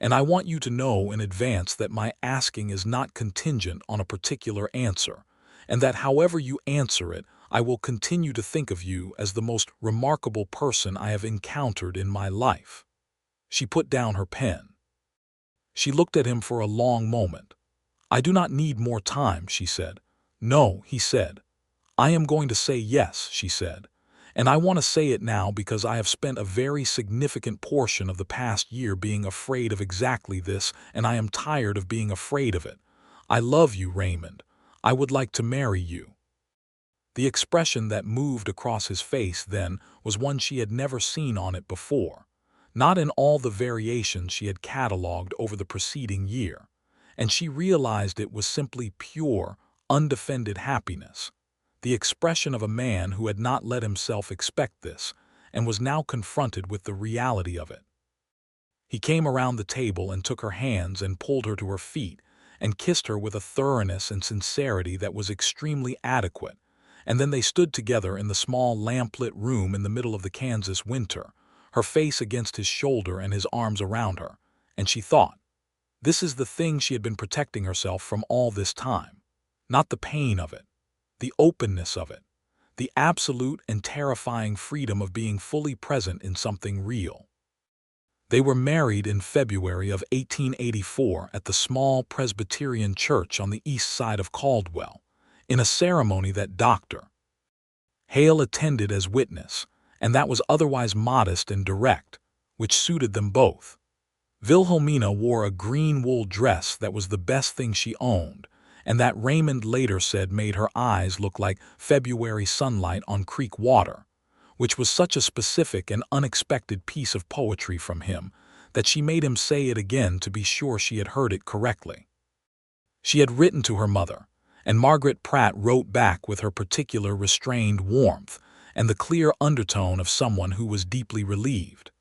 And I want you to know in advance that my asking is not contingent on a particular answer, and that however you answer it, I will continue to think of you as the most remarkable person I have encountered in my life." She put down her pen. She looked at him for a long moment. "I do not need more time," she said. "No," he said. "I am going to say yes," she said. "And I want to say it now because I have spent a very significant portion of the past year being afraid of exactly this, and I am tired of being afraid of it. I love you, Raymond. I would like to marry you." The expression that moved across his face then was one she had never seen on it before, not in all the variations she had catalogued over the preceding year, and she realized it was simply pure, undefended happiness. The expression of a man who had not let himself expect this, and was now confronted with the reality of it. He came around the table and took her hands and pulled her to her feet, and kissed her with a thoroughness and sincerity that was extremely adequate, and then they stood together in the small lamplit room in the middle of the Kansas winter, her face against his shoulder and his arms around her, and she thought, this is the thing she had been protecting herself from all this time. Not the pain of it, the openness of it, the absolute and terrifying freedom of being fully present in something real. They were married in February of 1884 at the small Presbyterian church on the east side of Caldwell, in a ceremony that Dr. Hale attended as witness, and that was otherwise modest and direct, which suited them both. Wilhelmina wore a green wool dress that was the best thing she owned, and that Raymond later said made her eyes look like February sunlight on creek water, which was such a specific and unexpected piece of poetry from him that she made him say it again to be sure she had heard it correctly. She had written to her mother, and Margaret Pratt wrote back with her particular restrained warmth and the clear undertone of someone who was deeply relieved.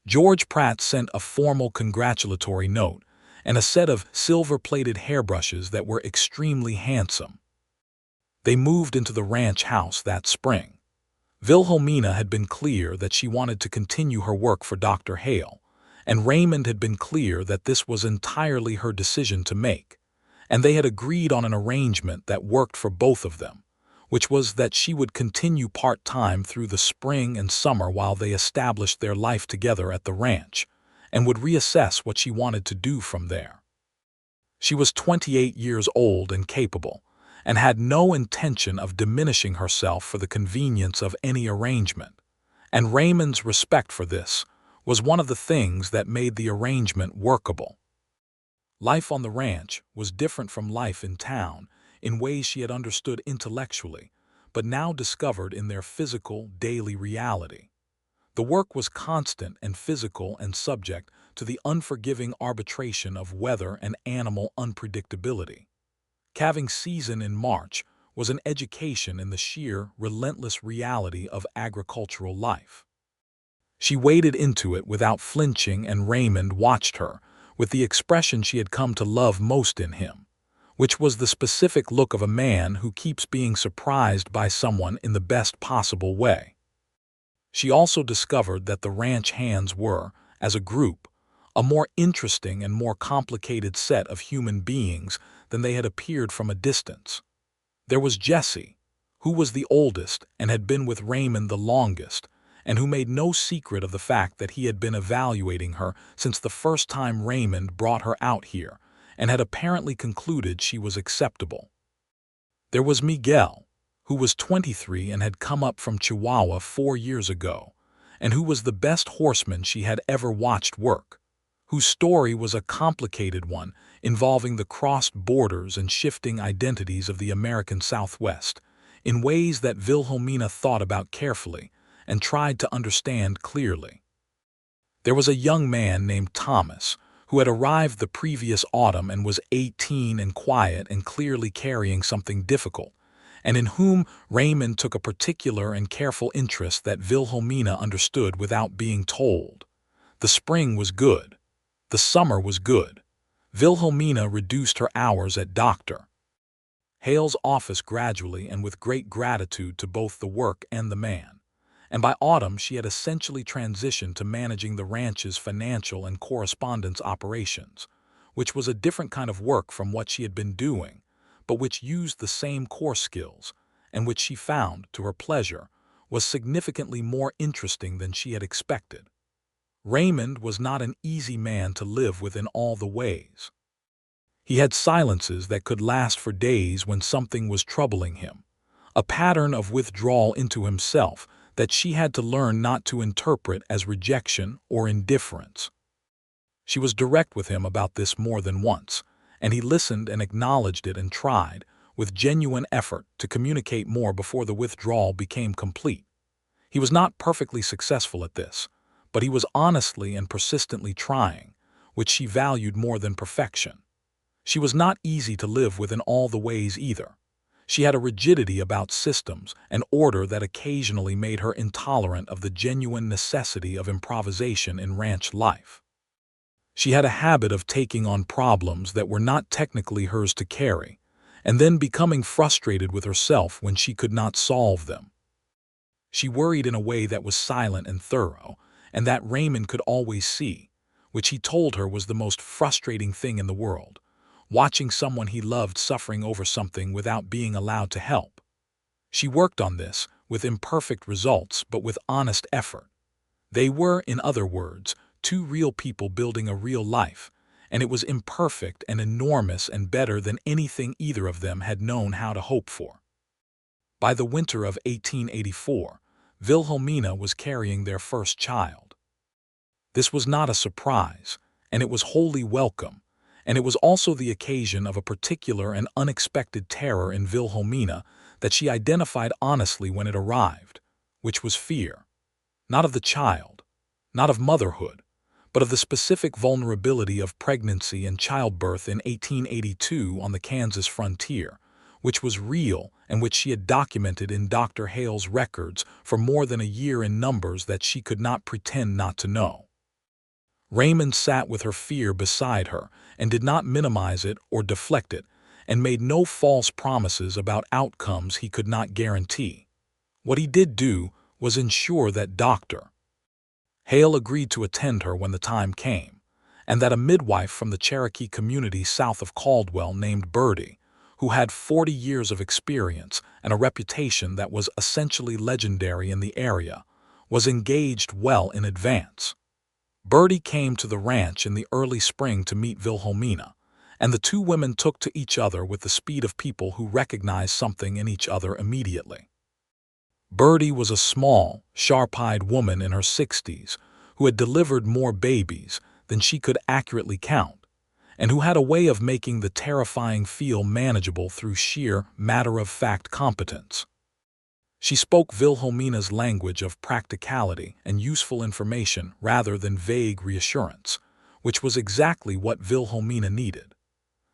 George Pratt sent a formal congratulatory note and a set of silver-plated hairbrushes that were extremely handsome. They moved into the ranch house that spring. Wilhelmina had been clear that she wanted to continue her work for Dr. Hale, and Raymond had been clear that this was entirely her decision to make, and they had agreed on an arrangement that worked for both of them, which was that she would continue part-time through the spring and summer while they established their life together at the ranch, and would reassess what she wanted to do from there. She was 28 years old and capable, and had no intention of diminishing herself for the convenience of any arrangement. And Raymond's respect for this was one of the things that made the arrangement workable. Life on the ranch was different from life in town in ways she had understood intellectually, but now discovered in their physical, daily reality. The work was constant and physical and subject to the unforgiving arbitration of weather and animal unpredictability. Calving season in March was an education in the sheer, relentless reality of agricultural life. She waded into it without flinching, and Raymond watched her with the expression she had come to love most in him, which was the specific look of a man who keeps being surprised by someone in the best possible way. She also discovered that the ranch hands were, as a group, a more interesting and more complicated set of human beings than they had appeared from a distance. There was Jessie, who was the oldest and had been with Raymond the longest, and who made no secret of the fact that he had been evaluating her since the first time Raymond brought her out here, and had apparently concluded she was acceptable. There was Miguel, who was 23 and had come up from Chihuahua 4 years ago, and who was the best horseman she had ever watched work, whose story was a complicated one involving the crossed borders and shifting identities of the American Southwest, in ways that Wilhelmina thought about carefully and tried to understand clearly. There was a young man named Thomas, who had arrived the previous autumn and was 18 and quiet and clearly carrying something difficult, and in whom Raymond took a particular and careful interest that Wilhelmina understood without being told. The spring was good. The summer was good. Wilhelmina reduced her hours at Dr. Hale's office gradually and with great gratitude to both the work and the man, and by autumn she had essentially transitioned to managing the ranch's financial and correspondence operations, which was a different kind of work from what she had been doing, but which used the same core skills, and which she found, to her pleasure, was significantly more interesting than she had expected. Raymond was not an easy man to live with in all the ways. He had silences that could last for days when something was troubling him, a pattern of withdrawal into himself that she had to learn not to interpret as rejection or indifference. She was direct with him about this more than once, and he listened and acknowledged it and tried, with genuine effort, to communicate more before the withdrawal became complete. He was not perfectly successful at this, but he was honestly and persistently trying, which she valued more than perfection. She was not easy to live with in all the ways either. She had a rigidity about systems and order that occasionally made her intolerant of the genuine necessity of improvisation in ranch life. She had a habit of taking on problems that were not technically hers to carry, and then becoming frustrated with herself when she could not solve them. She worried in a way that was silent and thorough, and that Raymond could always see, which he told her was the most frustrating thing in the world, watching someone he loved suffering over something without being allowed to help. She worked on this, with imperfect results but with honest effort. They were, in other words, two real people building a real life, and it was imperfect and enormous and better than anything either of them had known how to hope for. By the winter of 1884, Wilhelmina was carrying their first child. This was not a surprise, and it was wholly welcome, and it was also the occasion of a particular and unexpected terror in Wilhelmina that she identified honestly when it arrived, which was fear, not of the child, not of motherhood, but of the specific vulnerability of pregnancy and childbirth in 1882 on the Kansas frontier, which was real and which she had documented in Dr. Hale's records for more than a year in numbers that she could not pretend not to know. Raymond sat with her fear beside her and did not minimize it or deflect it, and made no false promises about outcomes he could not guarantee. What he did do was ensure that Dr. Hale agreed to attend her when the time came, and that a midwife from the Cherokee community south of Caldwell named Birdie, who had 40 years of experience and a reputation that was essentially legendary in the area, was engaged well in advance. Birdie came to the ranch in the early spring to meet Wilhelmina, and the two women took to each other with the speed of people who recognize something in each other immediately. Bertie was a small, sharp-eyed woman in her 60s who had delivered more babies than she could accurately count, and who had a way of making the terrifying feel manageable through sheer matter-of-fact competence. She spoke Wilhelmina's language of practicality and useful information rather than vague reassurance, which was exactly what Wilhelmina needed.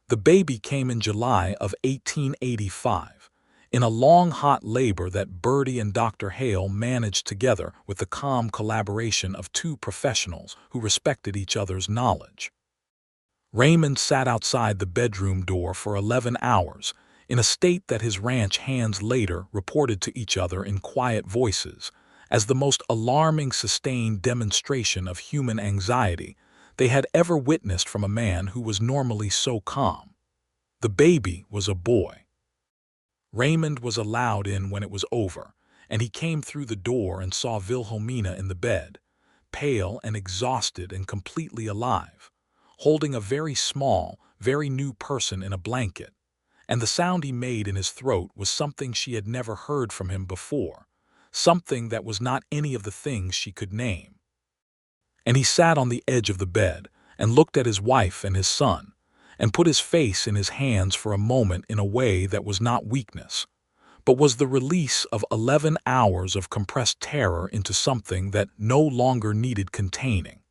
The baby came in July of 1885, in a long hot labor that Bertie and Dr. Hale managed together with the calm collaboration of two professionals who respected each other's knowledge. Raymond sat outside the bedroom door for 11 hours, in a state that his ranch hands later reported to each other in quiet voices as the most alarming sustained demonstration of human anxiety they had ever witnessed from a man who was normally so calm. The baby was a boy. Raymond was allowed in when it was over, and he came through the door and saw Wilhelmina in the bed, pale and exhausted and completely alive, holding a very small, very new person in a blanket, and the sound he made in his throat was something she had never heard from him before, something that was not any of the things she could name. And he sat on the edge of the bed and looked at his wife and his son, and put his face in his hands for a moment in a way that was not weakness, but was the release of 11 hours of compressed terror into something that no longer needed containing.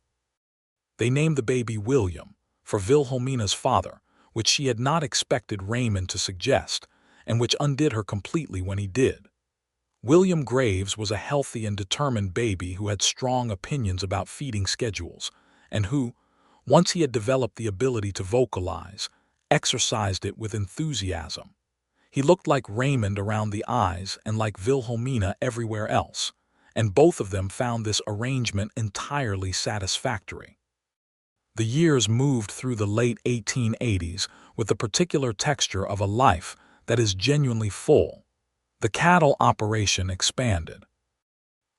They named the baby William, for Wilhelmina's father, which she had not expected Raymond to suggest, and which undid her completely when he did. William Graves was a healthy and determined baby who had strong opinions about feeding schedules, and who, once he had developed the ability to vocalize, exercised it with enthusiasm. He looked like Raymond around the eyes and like Wilhelmina everywhere else, and both of them found this arrangement entirely satisfactory. The years moved through the late 1880s with the particular texture of a life that is genuinely full. The cattle operation expanded.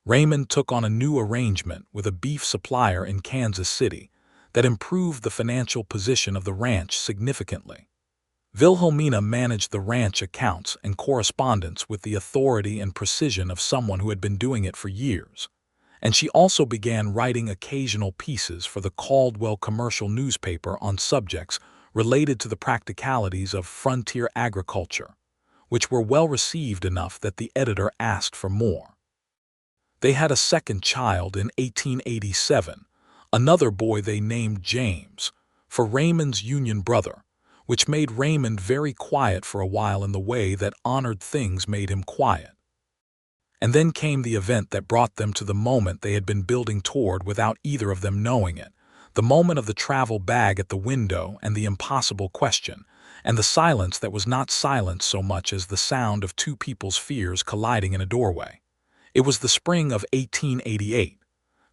Raymond took on a new arrangement with a beef supplier in Kansas City that improved the financial position of the ranch significantly. Wilhelmina managed the ranch accounts and correspondence with the authority and precision of someone who had been doing it for years, and she also began writing occasional pieces for the Caldwell commercial newspaper on subjects related to the practicalities of frontier agriculture, which were well received enough that the editor asked for more. They had a second child in 1887, another boy they named James, for Raymond's Union brother, which made Raymond very quiet for a while in the way that honored things made him quiet. And then came the event that brought them to the moment they had been building toward without either of them knowing it, the moment of the travel bag at the window and the impossible question, and the silence that was not silence so much as the sound of two people's fears colliding in a doorway. It was the spring of 1888.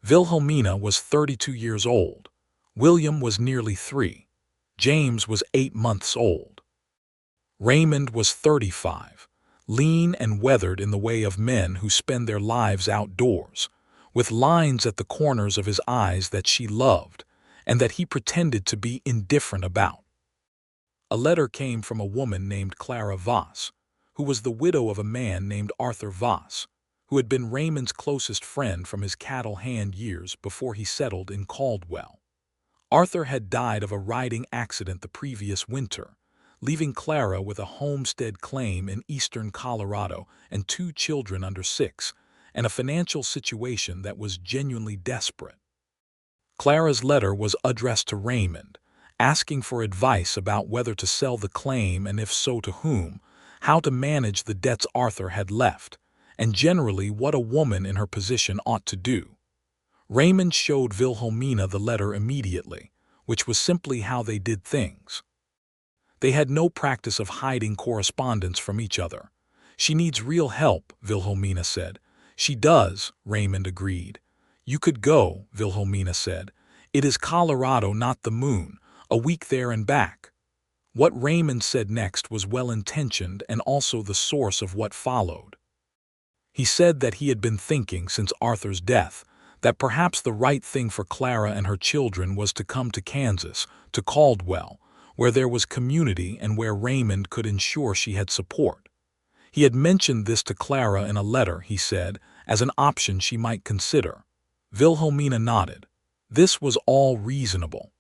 Wilhelmina was 32 years old. William was nearly 3. James was 8 months old. Raymond was 35, lean and weathered in the way of men who spend their lives outdoors, with lines at the corners of his eyes that she loved and that he pretended to be indifferent about. A letter came from a woman named Clara Voss, who was the widow of a man named Arthur Voss, who had been Raymond's closest friend from his cattle hand years before he settled in Caldwell. Arthur had died of a riding accident the previous winter, leaving Clara with a homestead claim in eastern Colorado and 2 children under 6, and a financial situation that was genuinely desperate. Clara's letter was addressed to Raymond, asking for advice about whether to sell the claim and if so to whom, how to manage the debts Arthur had left, and generally what a woman in her position ought to do. Raymond showed Wilhelmina the letter immediately, which was simply how they did things. They had no practice of hiding correspondence from each other. "She needs real help," Wilhelmina said. "She does," Raymond agreed. "You could go," Wilhelmina said. "It is Colorado, not the moon, a week there and back." What Raymond said next was well-intentioned and also the source of what followed. He said that he had been thinking since Arthur's death that perhaps the right thing for Clara and her children was to come to Kansas, to Caldwell, where there was community and where Raymond could ensure she had support. He had mentioned this to Clara in a letter, he said, as an option she might consider. Wilhelmina nodded. This was all reasonable.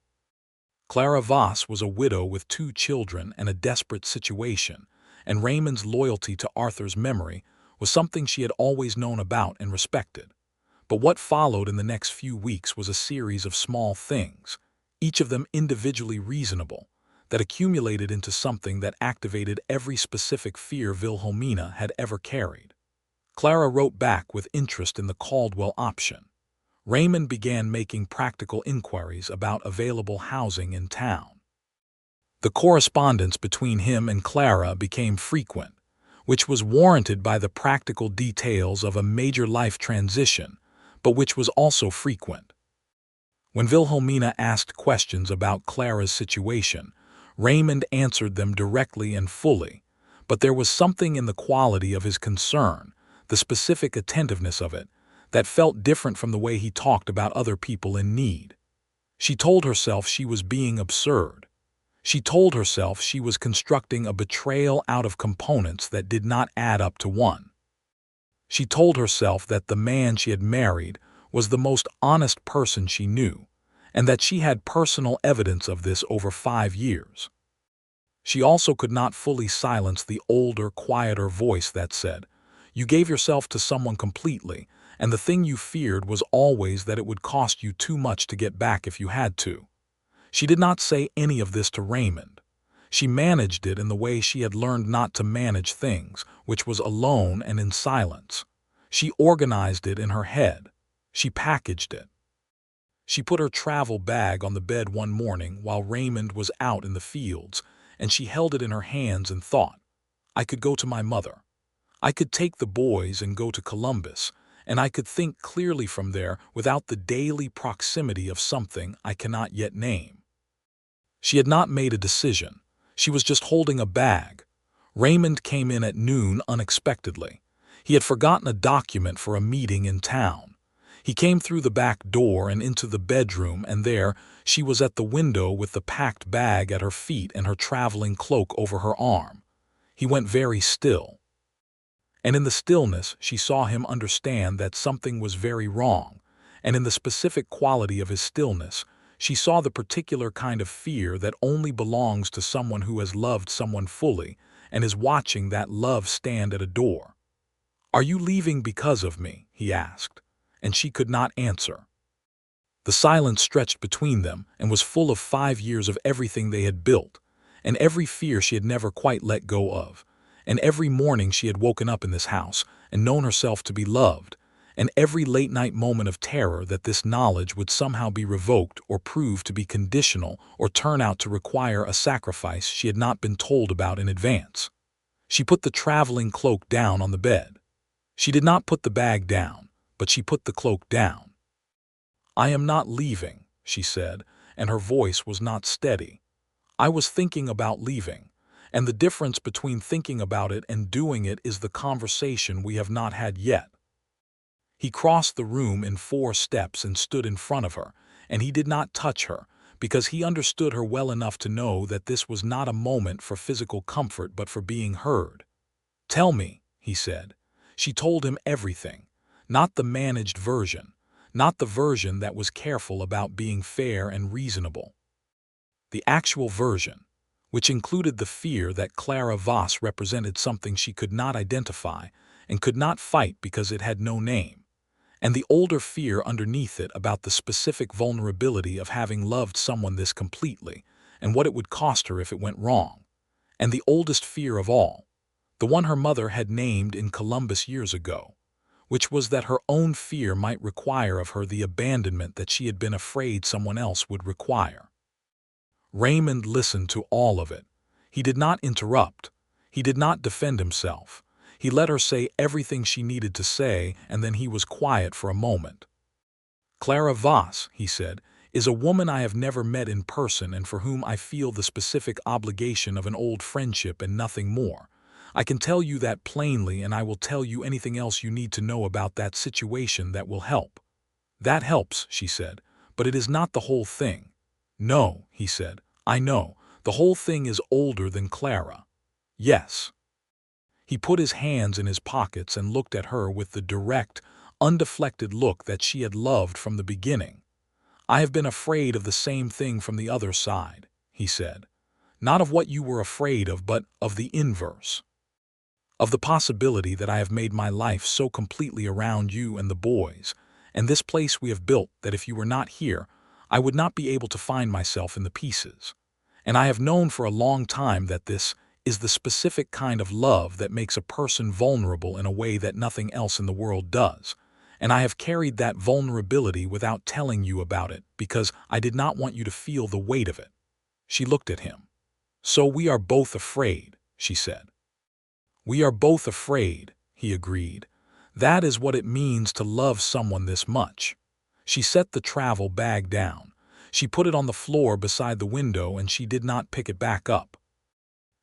Clara Voss was a widow with 2 children and a desperate situation, and Raymond's loyalty to Arthur's memory was something she had always known about and respected. But what followed in the next few weeks was a series of small things, each of them individually reasonable, that accumulated into something that activated every specific fear Wilhelmina had ever carried. Clara wrote back with interest in the Caldwell option. Raymond began making practical inquiries about available housing in town. The correspondence between him and Clara became frequent, which was warranted by the practical details of a major life transition, but which was also frequent. When Wilhelmina asked questions about Clara's situation, Raymond answered them directly and fully, but there was something in the quality of his concern, the specific attentiveness of it, that felt different from the way he talked about other people in need. She told herself she was being absurd. She told herself she was constructing a betrayal out of components that did not add up to one. She told herself that the man she had married was the most honest person she knew, and that she had personal evidence of this over 5 years. She also could not fully silence the older, quieter voice that said, "You gave yourself to someone completely, and the thing you feared was always that it would cost you too much to get back if you had to." She did not say any of this to Raymond. She managed it in the way she had learned not to manage things, which was alone and in silence. She organized it in her head. She packaged it. She put her travel bag on the bed one morning while Raymond was out in the fields, and she held it in her hands and thought, "I could go to my mother. I could take the boys and go to Columbus, and I could think clearly from there without the daily proximity of something I cannot yet name." She had not made a decision. She was just holding a bag. Raymond came in at noon unexpectedly. He had forgotten a document for a meeting in town. He came through the back door and into the bedroom, and there she was at the window with the packed bag at her feet and her traveling cloak over her arm. He went very still. And in the stillness she saw him understand that something was very wrong, and in the specific quality of his stillness she saw the particular kind of fear that only belongs to someone who has loved someone fully and is watching that love stand at a door. "Are you leaving because of me?" he asked, and she could not answer. The silence stretched between them and was full of 5 years of everything they had built, and every fear she had never quite let go of, and every morning she had woken up in this house and known herself to be loved, and every late-night moment of terror that this knowledge would somehow be revoked or prove to be conditional or turn out to require a sacrifice she had not been told about in advance. She put the traveling cloak down on the bed. She did not put the bag down, but she put the cloak down. "I am not leaving," she said, and her voice was not steady. "I was thinking about leaving, and the difference between thinking about it and doing it is the conversation we have not had yet." He crossed the room in 4 steps and stood in front of her, and he did not touch her, because he understood her well enough to know that this was not a moment for physical comfort but for being heard. "Tell me," he said. She told him everything, not the managed version, not the version that was careful about being fair and reasonable. The actual version, which included the fear that Clara Voss represented something she could not identify and could not fight because it had no name, and the older fear underneath it about the specific vulnerability of having loved someone this completely and what it would cost her if it went wrong, and the oldest fear of all, the one her mother had named in Columbus years ago, which was that her own fear might require of her the abandonment that she had been afraid someone else would require. Raymond listened to all of it. He did not interrupt. He did not defend himself. He let her say everything she needed to say, and then he was quiet for a moment. "Clara Voss," he said, "is a woman I have never met in person and for whom I feel the specific obligation of an old friendship and nothing more. I can tell you that plainly, and I will tell you anything else you need to know about that situation that will help." "That helps," she said, "but it is not the whole thing." "No," he said, "I know. The whole thing is older than Clara. Yes. He put his hands in his pockets and looked at her with the direct, undeflected look that she had loved from the beginning. I have been afraid of the same thing from the other side, he said. Not of what you were afraid of, but of the inverse. Of the possibility that I have made my life so completely around you and the boys, and this place we have built, that if you were not here, I would not be able to find myself in the pieces. And I have known for a long time that this is the specific kind of love that makes a person vulnerable in a way that nothing else in the world does. And I have carried that vulnerability without telling you about it because I did not want you to feel the weight of it. She looked at him. So we are both afraid, she said. We are both afraid, he agreed. That is what it means to love someone this much. She set the travel bag down. She put it on the floor beside the window and she did not pick it back up.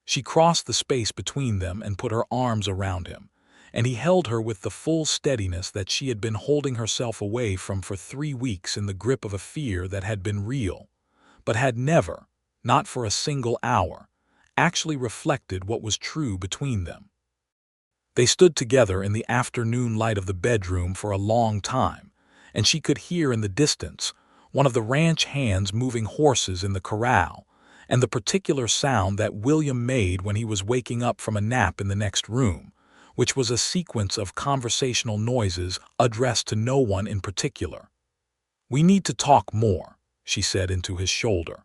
She crossed the space between them and put her arms around him, and he held her with the full steadiness that she had been holding herself away from for 3 weeks in the grip of a fear that had been real, but had never, not for a single hour, actually reflected what was true between them. They stood together in the afternoon light of the bedroom for a long time, and she could hear in the distance one of the ranch hands moving horses in the corral, and the particular sound that William made when he was waking up from a nap in the next room, which was a sequence of conversational noises addressed to no one in particular. We need to talk more, she said into his shoulder.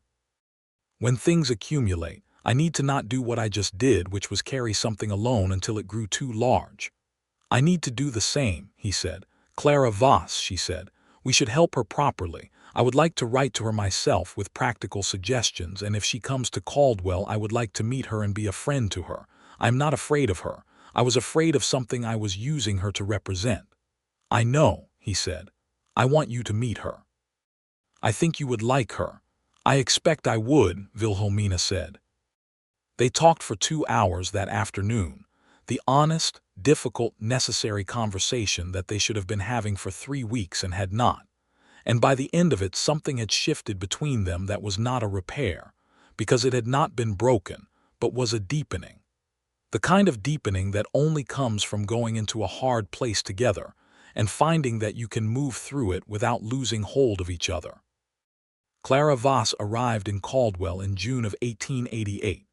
When things accumulate, I need to not do what I just did, which was carry something alone until it grew too large. I need to do the same, he said. Clara Voss, she said. We should help her properly. I would like to write to her myself with practical suggestions, and if she comes to Caldwell, I would like to meet her and be a friend to her. I am not afraid of her. I was afraid of something I was using her to represent. I know, he said. I want you to meet her. I think you would like her. I expect I would, Wilhelmina said. They talked for 2 hours that afternoon, the honest, difficult, necessary conversation that they should have been having for 3 weeks and had not. And by the end of it, something had shifted between them that was not a repair, because it had not been broken, but was a deepening. The kind of deepening that only comes from going into a hard place together and finding that you can move through it without losing hold of each other. Clara Voss arrived in Caldwell in June of 1888,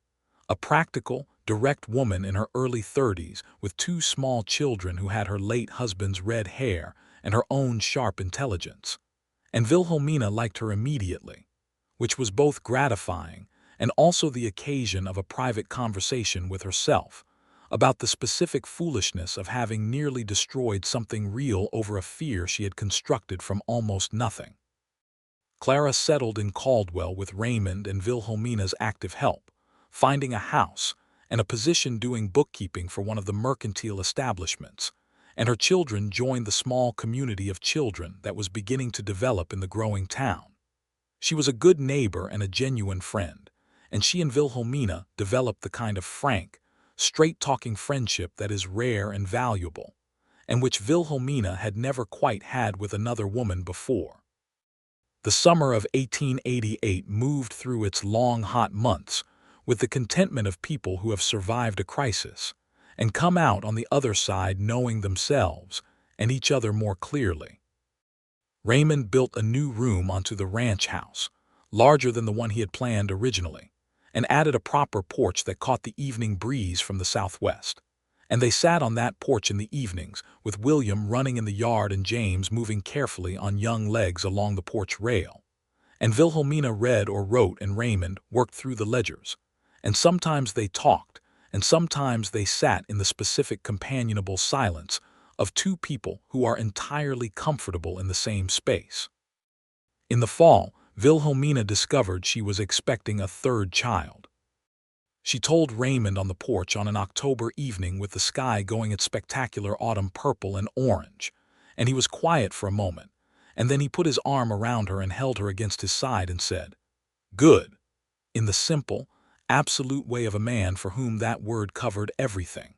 a practical, direct woman in her early 30s with 2 small children who had her late husband's red hair and her own sharp intelligence. And Wilhelmina liked her immediately, which was both gratifying and also the occasion of a private conversation with herself about the specific foolishness of having nearly destroyed something real over a fear she had constructed from almost nothing. Clara settled in Caldwell with Raymond and Wilhelmina's active help, finding a house and a position doing bookkeeping for one of the mercantile establishments, and her children joined the small community of children that was beginning to develop in the growing town. She was a good neighbor and a genuine friend, and she and Wilhelmina developed the kind of frank, straight-talking friendship that is rare and valuable, and which Wilhelmina had never quite had with another woman before. The summer of 1888 moved through its long, hot months with the contentment of people who have survived a crisis and come out on the other side knowing themselves and each other more clearly. Raymond built a new room onto the ranch house, larger than the one he had planned originally, and added a proper porch that caught the evening breeze from the southwest. And they sat on that porch in the evenings, with William running in the yard and James moving carefully on young legs along the porch rail. And Wilhelmina read or wrote and Raymond worked through the ledgers. And sometimes they talked, and sometimes they sat in the specific companionable silence of 2 people who are entirely comfortable in the same space. In the fall, Wilhelmina discovered she was expecting a 3rd child. She told Raymond on the porch on an October evening with the sky going its spectacular autumn purple and orange, and he was quiet for a moment, and then he put his arm around her and held her against his side and said, "Good," in the simple, absolute way of a man for whom that word covered everything.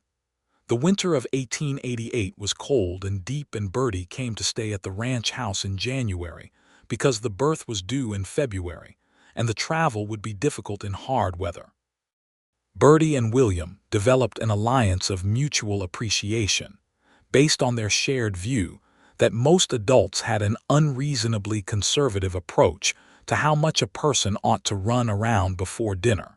The winter of 1888 was cold and deep, and Bertie came to stay at the ranch house in January because the birth was due in February, and the travel would be difficult in hard weather. Bertie and William developed an alliance of mutual appreciation, based on their shared view that most adults had an unreasonably conservative approach to how much a person ought to run around before dinner.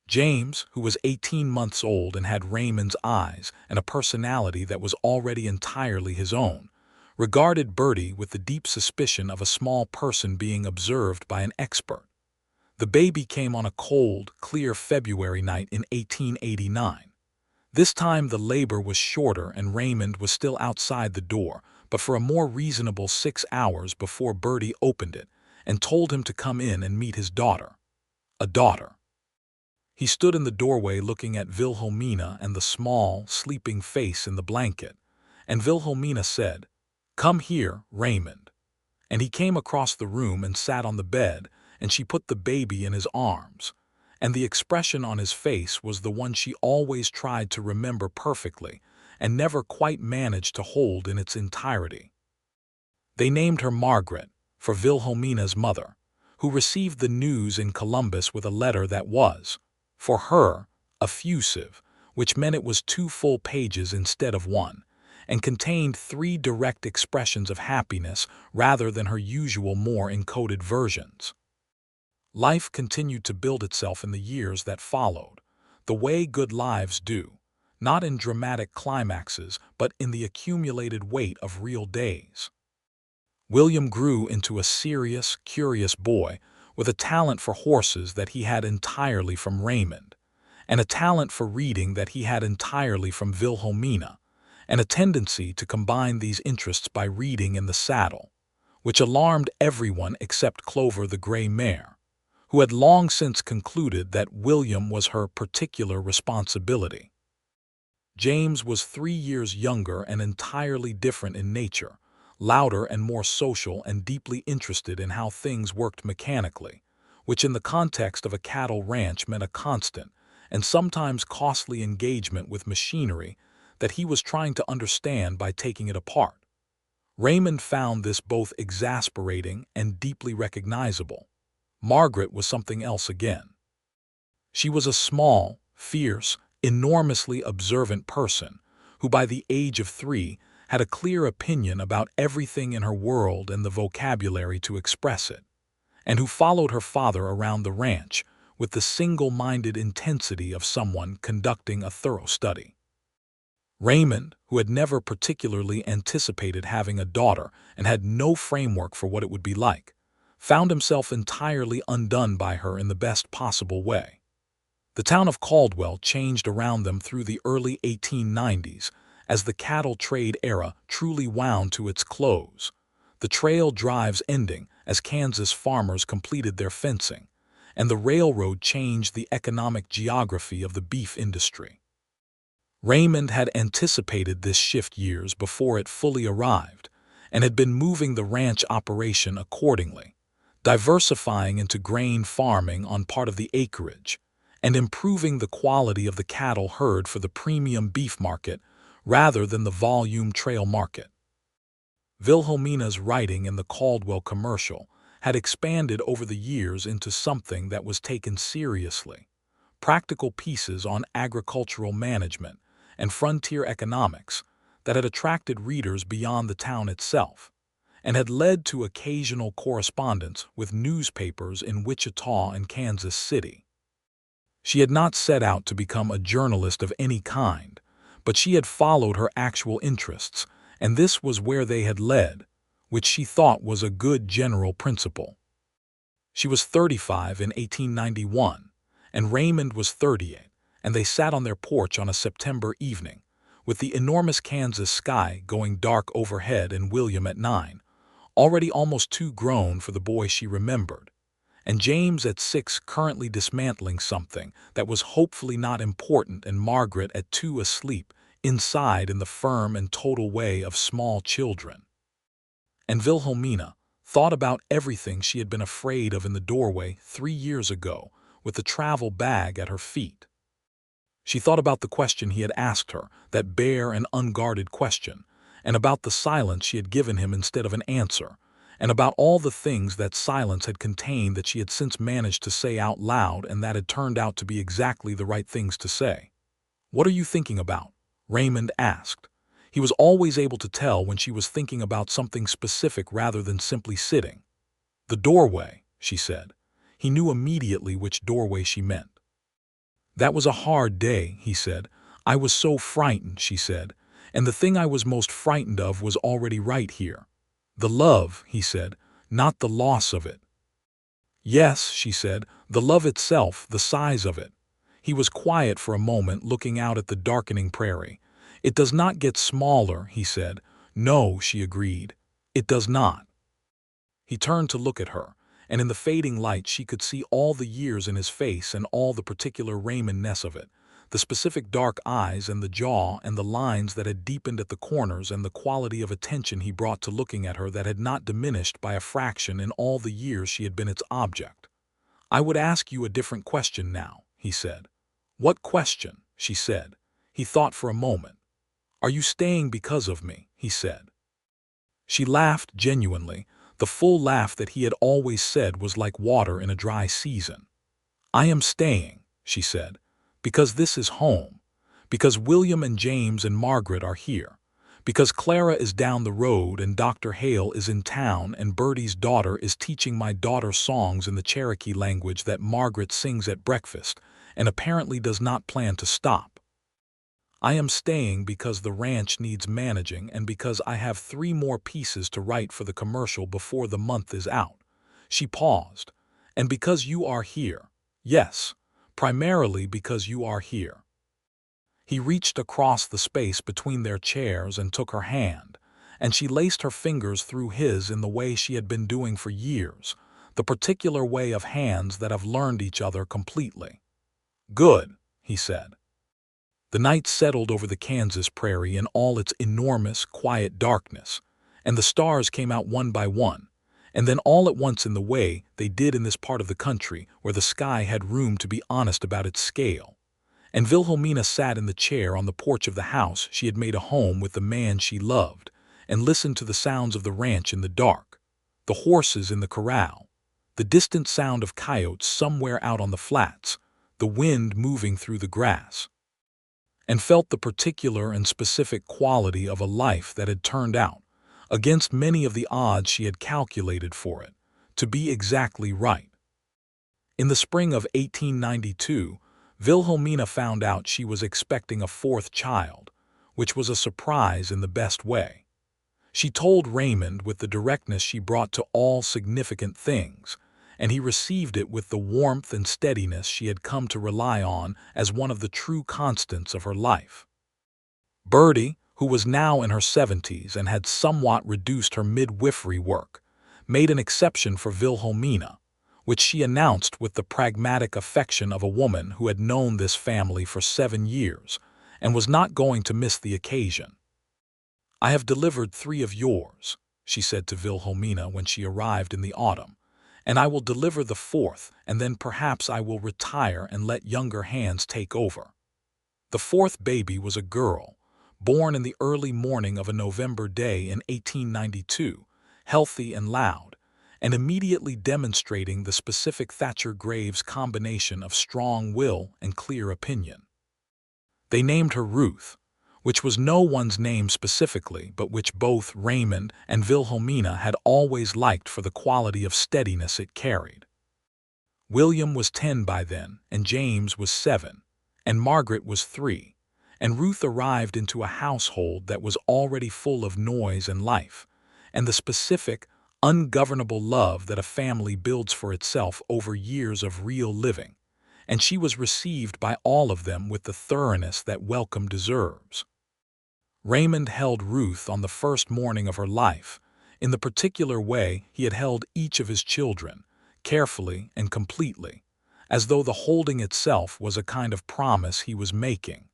James, who was 18 months old and had Raymond's eyes and a personality that was already entirely his own, regarded Bertie with the deep suspicion of a small person being observed by an expert. The baby came on a cold, clear February night in 1889. This time the labor was shorter and Raymond was still outside the door, but for a more reasonable 6 hours before Bertie opened it and told him to come in and meet his daughter. A daughter. He stood in the doorway looking at Wilhelmina and the small, sleeping face in the blanket, and Wilhelmina said, "Come here, Raymond." And he came across the room and sat on the bed, and she put the baby in his arms, and the expression on his face was the one she always tried to remember perfectly and never quite managed to hold in its entirety. They named her Margaret, for Wilhelmina's mother, who received the news in Columbus with a letter that was, for her, effusive, which meant it was 2 full pages instead of 1, and contained 3 direct expressions of happiness rather than her usual more encoded versions. Life continued to build itself in the years that followed, the way good lives do, not in dramatic climaxes but in the accumulated weight of real days. William grew into a serious, curious boy with a talent for horses that he had entirely from Raymond, and a talent for reading that he had entirely from Wilhelmina, and a tendency to combine these interests by reading in the saddle, which alarmed everyone except Clover the gray mare, who had long since concluded that William was her particular responsibility. James was 3 years younger and entirely different in nature, louder and more social and deeply interested in how things worked mechanically, which in the context of a cattle ranch meant a constant and sometimes costly engagement with machinery that he was trying to understand by taking it apart. Raymond found this both exasperating and deeply recognizable. Margaret was something else again. She was a small, fierce, enormously observant person who by the age of 3 had a clear opinion about everything in her world and the vocabulary to express it, and who followed her father around the ranch with the single-minded intensity of someone conducting a thorough study. Raymond, who had never particularly anticipated having a daughter and had no framework for what it would be like, found himself entirely undone by her in the best possible way. The town of Caldwell changed around them through the early 1890s as the cattle trade era truly wound to its close, the trail drives ending as Kansas farmers completed their fencing, and the railroad changed the economic geography of the beef industry. Raymond had anticipated this shift years before it fully arrived and had been moving the ranch operation accordingly, diversifying into grain farming on part of the acreage, and improving the quality of the cattle herd for the premium beef market rather than the volume trail market. Wilhelmina's writing in the Caldwell commercial had expanded over the years into something that was taken seriously, practical pieces on agricultural management and frontier economics that had attracted readers beyond the town itself, and had led to occasional correspondence with newspapers in Wichita and Kansas City. She had not set out to become a journalist of any kind, but she had followed her actual interests, and this was where they had led, which she thought was a good general principle. She was 35 in 1891, and Raymond was 38, and they sat on their porch on a September evening, with the enormous Kansas sky going dark overhead and William at 9, already almost too grown for the boy she remembered, and James at 6 currently dismantling something that was hopefully not important, and Margaret at 2 asleep inside in the firm and total way of small children. And Wilhelmina thought about everything she had been afraid of in the doorway 3 years ago with the travel bag at her feet. She thought about the question he had asked her, that bare and unguarded question, and about the silence she had given him instead of an answer, and about all the things that silence had contained that she had since managed to say out loud and that had turned out to be exactly the right things to say. "What are you thinking about?" Raymond asked. He was always able to tell when she was thinking about something specific rather than simply sitting. "The doorway," she said. He knew immediately which doorway she meant. "That was a hard day," he said. "I was so frightened," she said, "and the thing I was most frightened of was already right here." "The love," he said, "not the loss of it." "Yes," she said, "the love itself, the size of it." He was quiet for a moment, looking out at the darkening prairie. "It does not get smaller," he said. "No," she agreed. "It does not." He turned to look at her, and in the fading light she could see all the years in his face and all the particular Raymond-ness of it, the specific dark eyes and the jaw and the lines that had deepened at the corners and the quality of attention he brought to looking at her that had not diminished by a fraction in all the years she had been its object. "I would ask you a different question now," he said. "What question?" she said. He thought for a moment. "Are you staying because of me?" he said. She laughed genuinely. The full laugh that he had always said was like water in a dry season. "I am staying," she said, "because this is home, because William and James and Margaret are here, because Clara is down the road and Dr. Hale is in town and Bertie's daughter is teaching my daughter songs in the Cherokee language that Margaret sings at breakfast and apparently does not plan to stop. I am staying because the ranch needs managing and because I have 3 more pieces to write for the commercial before the month is out." She paused. "And because you are here." "Yes, primarily because you are here." He reached across the space between their chairs and took her hand, and she laced her fingers through his in the way she had been doing for years, the particular way of hands that have learned each other completely. "Good," he said. The night settled over the Kansas prairie in all its enormous, quiet darkness, and the stars came out one by one, and then all at once in the way they did in this part of the country where the sky had room to be honest about its scale. And Wilhelmina sat in the chair on the porch of the house she had made a home with the man she loved, and listened to the sounds of the ranch in the dark, the horses in the corral, the distant sound of coyotes somewhere out on the flats, the wind moving through the grass, and felt the particular and specific quality of a life that had turned out, against many of the odds she had calculated for it, to be exactly right. In the spring of 1892, Wilhelmina found out she was expecting a 4th child, which was a surprise in the best way. She told Raymond with the directness she brought to all significant things, and he received it with the warmth and steadiness she had come to rely on as one of the true constants of her life. Bertie, who was now in her 70s and had somewhat reduced her midwifery work, made an exception for Wilhelmina, which she announced with the pragmatic affection of a woman who had known this family for 7 years and was not going to miss the occasion. "I have delivered 3 of yours," she said to Wilhelmina when she arrived in the autumn, "and I will deliver the 4th, and then perhaps I will retire and let younger hands take over." The 4th baby was a girl, born in the early morning of a November day in 1892, healthy and loud, and immediately demonstrating the specific Thatcher Graves combination of strong will and clear opinion. They named her Ruth, which was no one's name specifically, but which both Raymond and Wilhelmina had always liked for the quality of steadiness it carried. William was 10 by then, and James was 7, and Margaret was 3, and Ruth arrived into a household that was already full of noise and life, and the specific, ungovernable love that a family builds for itself over years of real living, and she was received by all of them with the thoroughness that welcome deserves. Raymond held Ruth on the first morning of her life, in the particular way he had held each of his children, carefully and completely, as though the holding itself was a kind of promise he was making.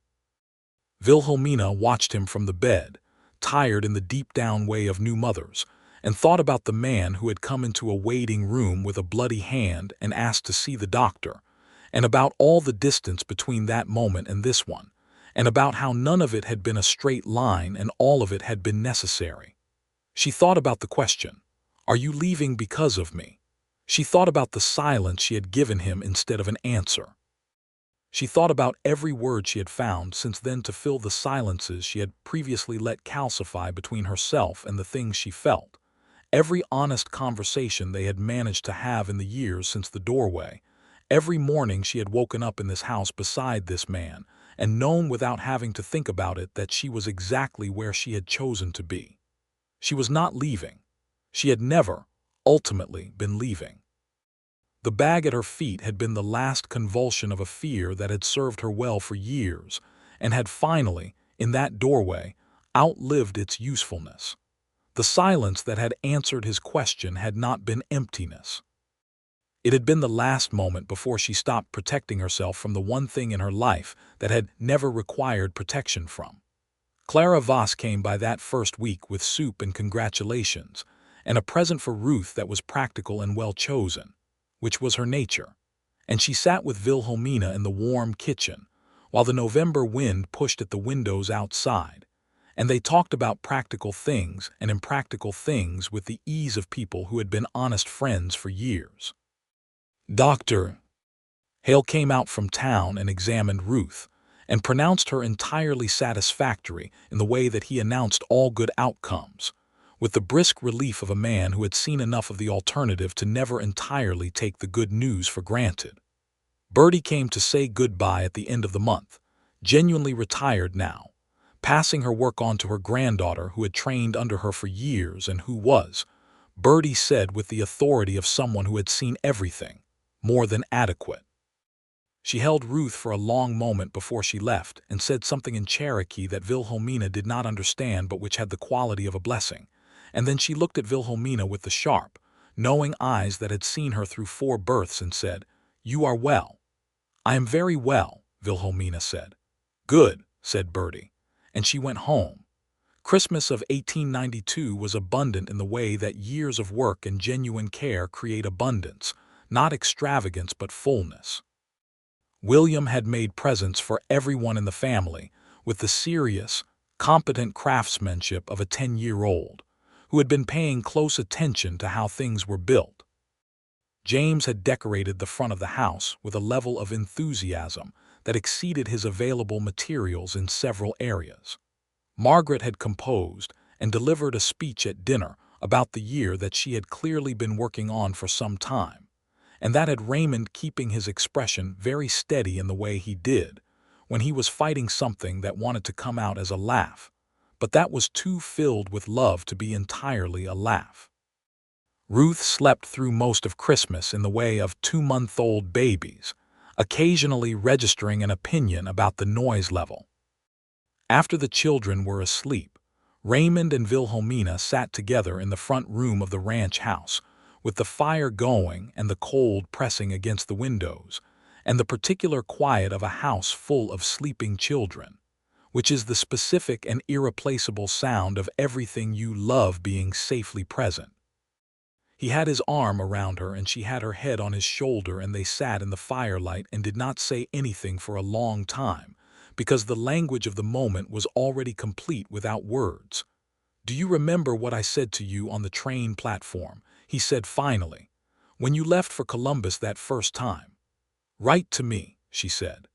Wilhelmina watched him from the bed, tired in the deep-down way of new mothers, and thought about the man who had come into a waiting room with a bloody hand and asked to see the doctor, and about all the distance between that moment and this one, and about how none of it had been a straight line and all of it had been necessary. She thought about the question, Are you leaving because of me? She thought about the silence she had given him instead of an answer. She thought about every word she had found since then to fill the silences she had previously let calcify between herself and the things she felt. Every honest conversation they had managed to have in the years since the doorway. Every morning she had woken up in this house beside this man and known without having to think about it that she was exactly where she had chosen to be. She was not leaving. She had never, ultimately, been leaving. The bag at her feet had been the last convulsion of a fear that had served her well for years and had finally, in that doorway, outlived its usefulness. The silence that had answered his question had not been emptiness. It had been the last moment before she stopped protecting herself from the one thing in her life that had never required protection from. Clara Voss came by that first week with soup and congratulations, and a present for Ruth that was practical and well chosen, which was her nature, and she sat with Wilhelmina in the warm kitchen, while the November wind pushed at the windows outside, and they talked about practical things and impractical things with the ease of people who had been honest friends for years. Dr. Hale came out from town and examined Ruth, and pronounced her entirely satisfactory in the way that he announced all good outcomes, with the brisk relief of a man who had seen enough of the alternative to never entirely take the good news for granted. Bertie came to say goodbye at the end of the month, genuinely retired now, passing her work on to her granddaughter who had trained under her for years and who was, Bertie said with the authority of someone who had seen everything, more than adequate. She held Ruth for a long moment before she left and said something in Cherokee that Wilhelmina did not understand but which had the quality of a blessing, and then she looked at Wilhelmina with the sharp, knowing eyes that had seen her through 4 births and said, "You are well." "I am very well," Wilhelmina said. "Good," said Bertie, and she went home. Christmas of 1892 was abundant in the way that years of work and genuine care create abundance, not extravagance but fullness. William had made presents for everyone in the family with the serious, competent craftsmanship of a 10-year-old, who had been paying close attention to how things were built. James had decorated the front of the house with a level of enthusiasm that exceeded his available materials in several areas. Margaret had composed and delivered a speech at dinner about the year that she had clearly been working on for some time, and that had Raymond keeping his expression very steady in the way he did, when he was fighting something that wanted to come out as a laugh, but that was too filled with love to be entirely a laugh. Ruth slept through most of Christmas in the way of 2-month-old babies, occasionally registering an opinion about the noise level. After the children were asleep, Raymond and Wilhelmina sat together in the front room of the ranch house, with the fire going and the cold pressing against the windows, and the particular quiet of a house full of sleeping children, which is the specific and irreplaceable sound of everything you love being safely present. He had his arm around her and she had her head on his shoulder, and they sat in the firelight and did not say anything for a long time, because the language of the moment was already complete without words. "Do you remember what I said to you on the train platform?" he said finally, "when you left for Columbus that first time?" "Write to me," she said.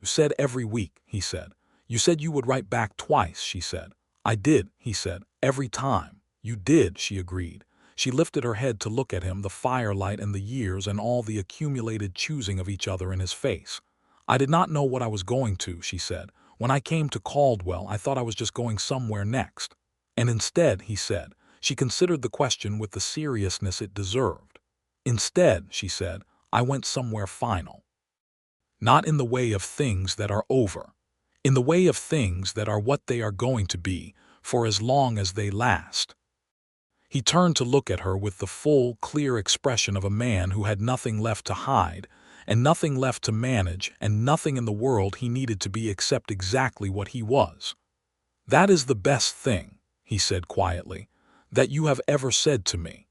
"You said every week," he said. "You said you would write back twice," she said. "I did," he said, "every time." "You did," she agreed. She lifted her head to look at him, the firelight and the years and all the accumulated choosing of each other in his face. "I did not know what I was going to," she said. "When I came to Caldwell, I thought I was just going somewhere next." "And instead," he said, she considered the question with the seriousness it deserved. "Instead," she said, "I went somewhere final. Not in the way of things that are over. In the way of things that are what they are going to be, for as long as they last." He turned to look at her with the full, clear expression of a man who had nothing left to hide, and nothing left to manage, and nothing in the world he needed to be except exactly what he was. "That is the best thing," he said quietly, "that you have ever said to me."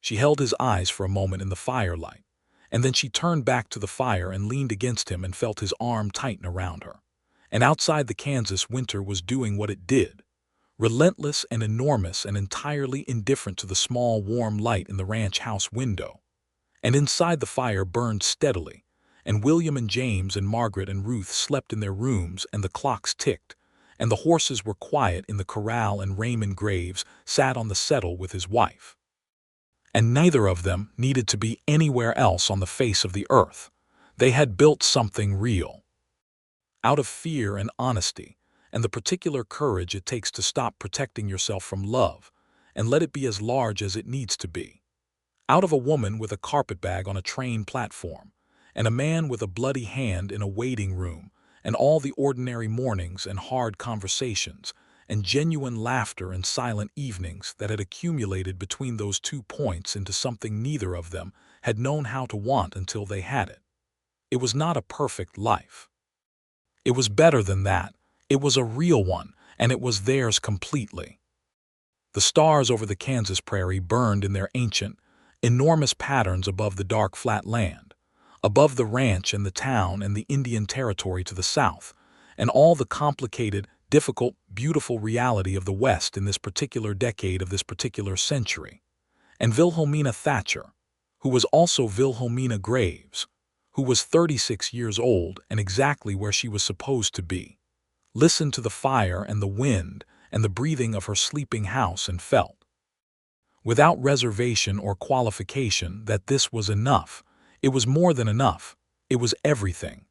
She held his eyes for a moment in the firelight, and then she turned back to the fire and leaned against him and felt his arm tighten around her. And outside the Kansas winter was doing what it did. relentless and enormous and entirely indifferent to the small, warm light in the ranch house window. And inside the fire burned steadily, and William and James and Margaret and Ruth slept in their rooms, and the clocks ticked, and the horses were quiet in the corral, and Raymond Graves sat on the settle with his wife. And neither of them needed to be anywhere else on the face of the earth. They had built something real. Out of fear and honesty, and the particular courage it takes to stop protecting yourself from love, and let it be as large as it needs to be. Out of a woman with a carpetbag on a train platform, and a man with a bloody hand in a waiting room, and all the ordinary mornings and hard conversations, and genuine laughter and silent evenings that had accumulated between those 2 points into something neither of them had known how to want until they had it. It was not a perfect life. It was better than that. It was a real one, and it was theirs completely. The stars over the Kansas prairie burned in their ancient, enormous patterns above the dark flat land, above the ranch and the town and the Indian territory to the south, and all the complicated, difficult, beautiful reality of the West in this particular decade of this particular century. And Wilhelmina Thatcher, who was also Wilhelmina Graves, who was 36 years old and exactly where she was supposed to be, listened to the fire and the wind and the breathing of her sleeping house and felt, without reservation or qualification, that this was enough. It was more than enough. It was everything.